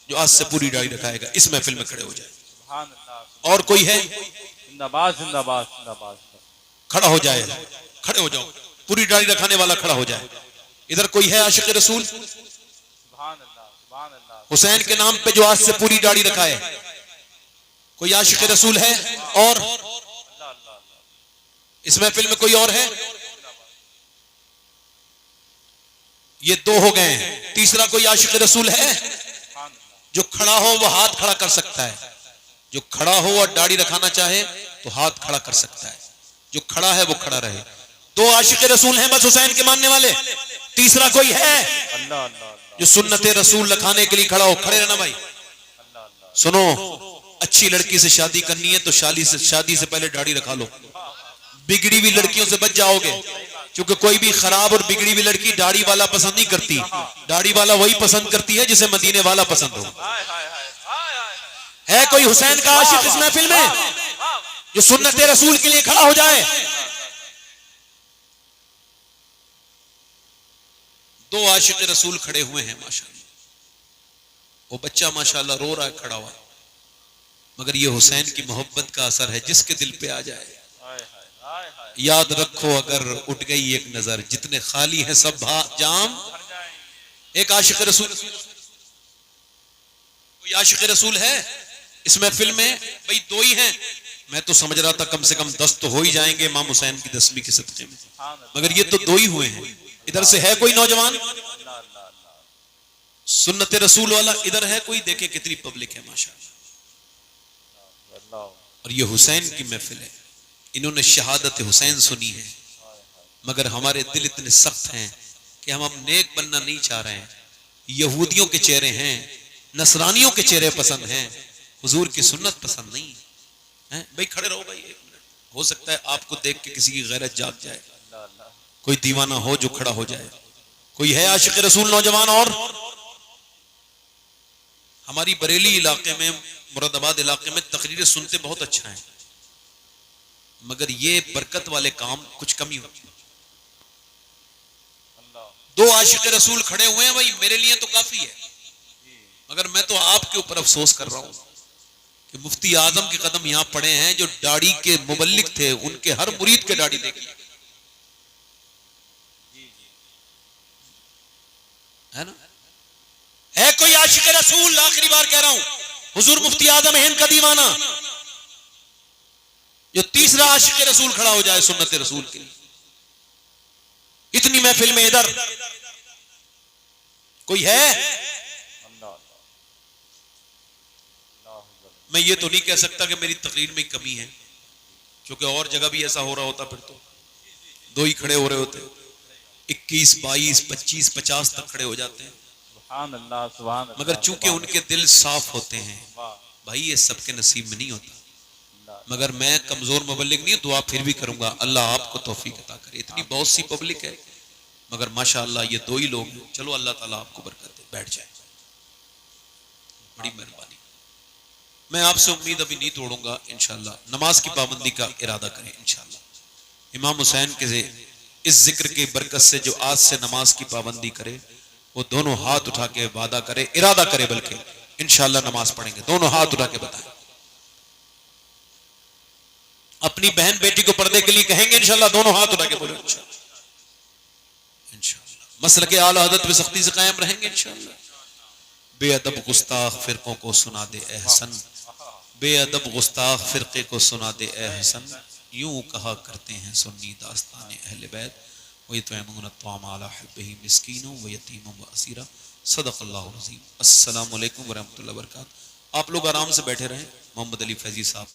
جو آج سے پوری داڑھی رکھائے گا؟ اس محفل میں کھڑے ہو جائے۔ اور کوئی ہے؟ زندہ باد زندہ باد زندہ باد۔ کھڑا ہو جائے، کھڑے ہو جاؤ، پوری داڑھی رکھانے والا کھڑا ہو جائے۔ ادھر کوئی ہے عاشق رسول سبحان اللہ سبحان اللہ۔ حسین کے نام پہ جو آج سے پوری داڑھی رکھائے؟ کوئی عاشق رسول ہے؟ اور اس محفل میں کوئی اور ہے؟ یہ دو ہو گئے ہیں، تیسرا کوئی عاشق رسول ہے؟ جو کھڑا ہو وہ ہاتھ کھڑا کر سکتا ہے، جو کھڑا ہو اور داڑھی رکھانا چاہے تو ہاتھ کھڑا کر سکتا ہے، جو کھڑا ہے وہ کھڑا رہے۔ دو عاشق رسول ہیں بس حسین کے ماننے والے، تیسرا کوئی ہے جو سنت رسول رکھانے کے لیے کھڑا ہو؟ کھڑے رہنا بھائی۔ سنو، اچھی لڑکی سے شادی کرنی ہے تو شادی سے پہلے داڑھی رکھا لو، بگڑی ہوئی لڑکیوں سے بچ جاؤ گے، کیونکہ کوئی بھی خراب اور بگڑی ہوئی لڑکی داڑھی والا پسند نہیں کرتی، داڑھی والا وہی پسند کرتی ہے جسے مدینے والا پسند ہو۔ ہے کوئی حسین کا عاشق اس محفل میں جو سنت رسول کے لیے کھڑا ہو جائے؟ دو عاشق رسول کھڑے ہوئے ہیں ماشاءاللہ، وہ بچہ ماشاءاللہ رو رہا ہے کھڑا ہوا، مگر یہ حسین کی محبت کا اثر ہے، جس کے دل پہ آ جائے۔ یاد رکھو اگر اٹھ گئی ایک نظر، جتنے خالی ہیں سب جام۔ ایک عاشق رسول، کوئی عاشق رسول ہے اس محفل میں؟ بھئی دو ہی ہیں، میں تو سمجھ رہا تھا کم سے کم 10 تو ہو ہی جائیں گے امام حسین کی 10ویں کے صدقے میں، مگر یہ تو دو ہی ہوئے ہیں۔ ادھر سے ہے کوئی نوجوان سنت رسول والا؟ ادھر ہے کوئی؟ دیکھیں کتنی پبلک ہے ماشاءاللہ۔ اور یہ حسین کی محفل ہے، انہوں نے شہادت حسین سنی ہے، مگر ہمارے دل اتنے سخت ہیں کہ ہم اب نیک بننا نہیں چاہ رہے ہیں۔ یہودیوں کے چہرے ہیں، نصرانیوں کے چہرے پسند ہیں، حضور کی سنت پسند نہیں ہے۔ بھائی کھڑے رہو بھائی ایک منٹ، ہو سکتا ہے آپ کو دیکھ کے کسی کی غیرت جاگ جائے، کوئی دیوانہ ہو جو کھڑا ہو جائے۔ کوئی ہے عاشق رسول نوجوان؟ اور ہماری بریلی علاقے میں، مراد آباد علاقے میں تقریریں سنتے بہت اچھا ہیں، مگر یہ برکت والے کام کچھ کمی ہوتی ہے۔ دو عاشق رسول کھڑے ہوئے ہیں بھائی، میرے لیے تو کافی ہے، مگر میں تو آپ کے اوپر افسوس کر رہا ہوں کہ مفتی اعظم کے قدم یہاں پڑے ہیں جو داڑھی کے مبلغ تھے، ان کے ہر مرید کے داڑھی دیکھی ہے نا۔ ہے کوئی عاشق رسول؟ آخری بار کہہ رہا ہوں، حضور مفتی اعظم ہند کا دیوانہ جو تیسرا عاشق رسول کھڑا ہو جائے سنت رسول کے لیے۔ اتنی محفل میں ادھر کوئی ہے؟ میں یہ تو نہیں کہہ سکتا کہ میری تقریر میں کمی ہے، کیونکہ اور جگہ بھی ایسا ہو رہا ہوتا پھر تو دو ہی کھڑے ہو رہے ہوتے، 21 22 25 50 تک کھڑے ہو جاتے ہیں۔ سبحان اللہ سبحان اللہ۔ مگر چونکہ ان کے دل صاف ہوتے ہیں بھائی، یہ سب کے نصیب میں نہیں ہوتا، مگر میں کمزور مبلغ نہیں، دعا پھر بھی کروں گا اللہ آپ کو توفیق عطا کرے۔ اتنی بہت سی پبلک ہے مگر ماشاءاللہ یہ دو ہی لوگ ہیں۔ چلو اللہ تعالیٰ آپ کو برکت دے، بیٹھ جائیں، بڑی مہربانی۔ میں آپ سے امید ابھی نہیں توڑوں گا، انشاءاللہ نماز کی پابندی کا ارادہ کریں انشاءاللہ۔ امام حسین کے اس ذکر کی برکت سے جو آج سے نماز کی پابندی کرے وہ دونوں ہاتھ اٹھا کے وعدہ کرے، ارادہ کرے، بلکہ انشاءاللہ نماز پڑھیں گے۔ دونوں ہاتھ اٹھا کے بتائیں۔ اپنی بہن بیٹی کو پردے کے لیے کہیں گے انشاءاللہ؟ دونوں ہاتھ اٹھا کے بولو انشاءاللہ. مسلک اعلی حضرت پہ سختی سے قائم رہیں گے انشاءاللہ. بے ادب گستاخ فرقوں کو سنا دے اے حسن، بے ادب گستاخ فرقے کو سنا دے اے حسن، یوں کہا کرتے ہیں سنی داستان اہل بیت، وَيُطْعِمُونَ الطَّعَامَ عَلَىٰ حُبِّهِ مِسْكِينًا وَيَتِيمًا وَأَسِيرًا. صدق اللہ العظیم. السلام علیکم ورحمۃ اللہ وبرکاتہ. آپ لوگ آرام سے بیٹھے رہیں. محمد علی فیضی صاحب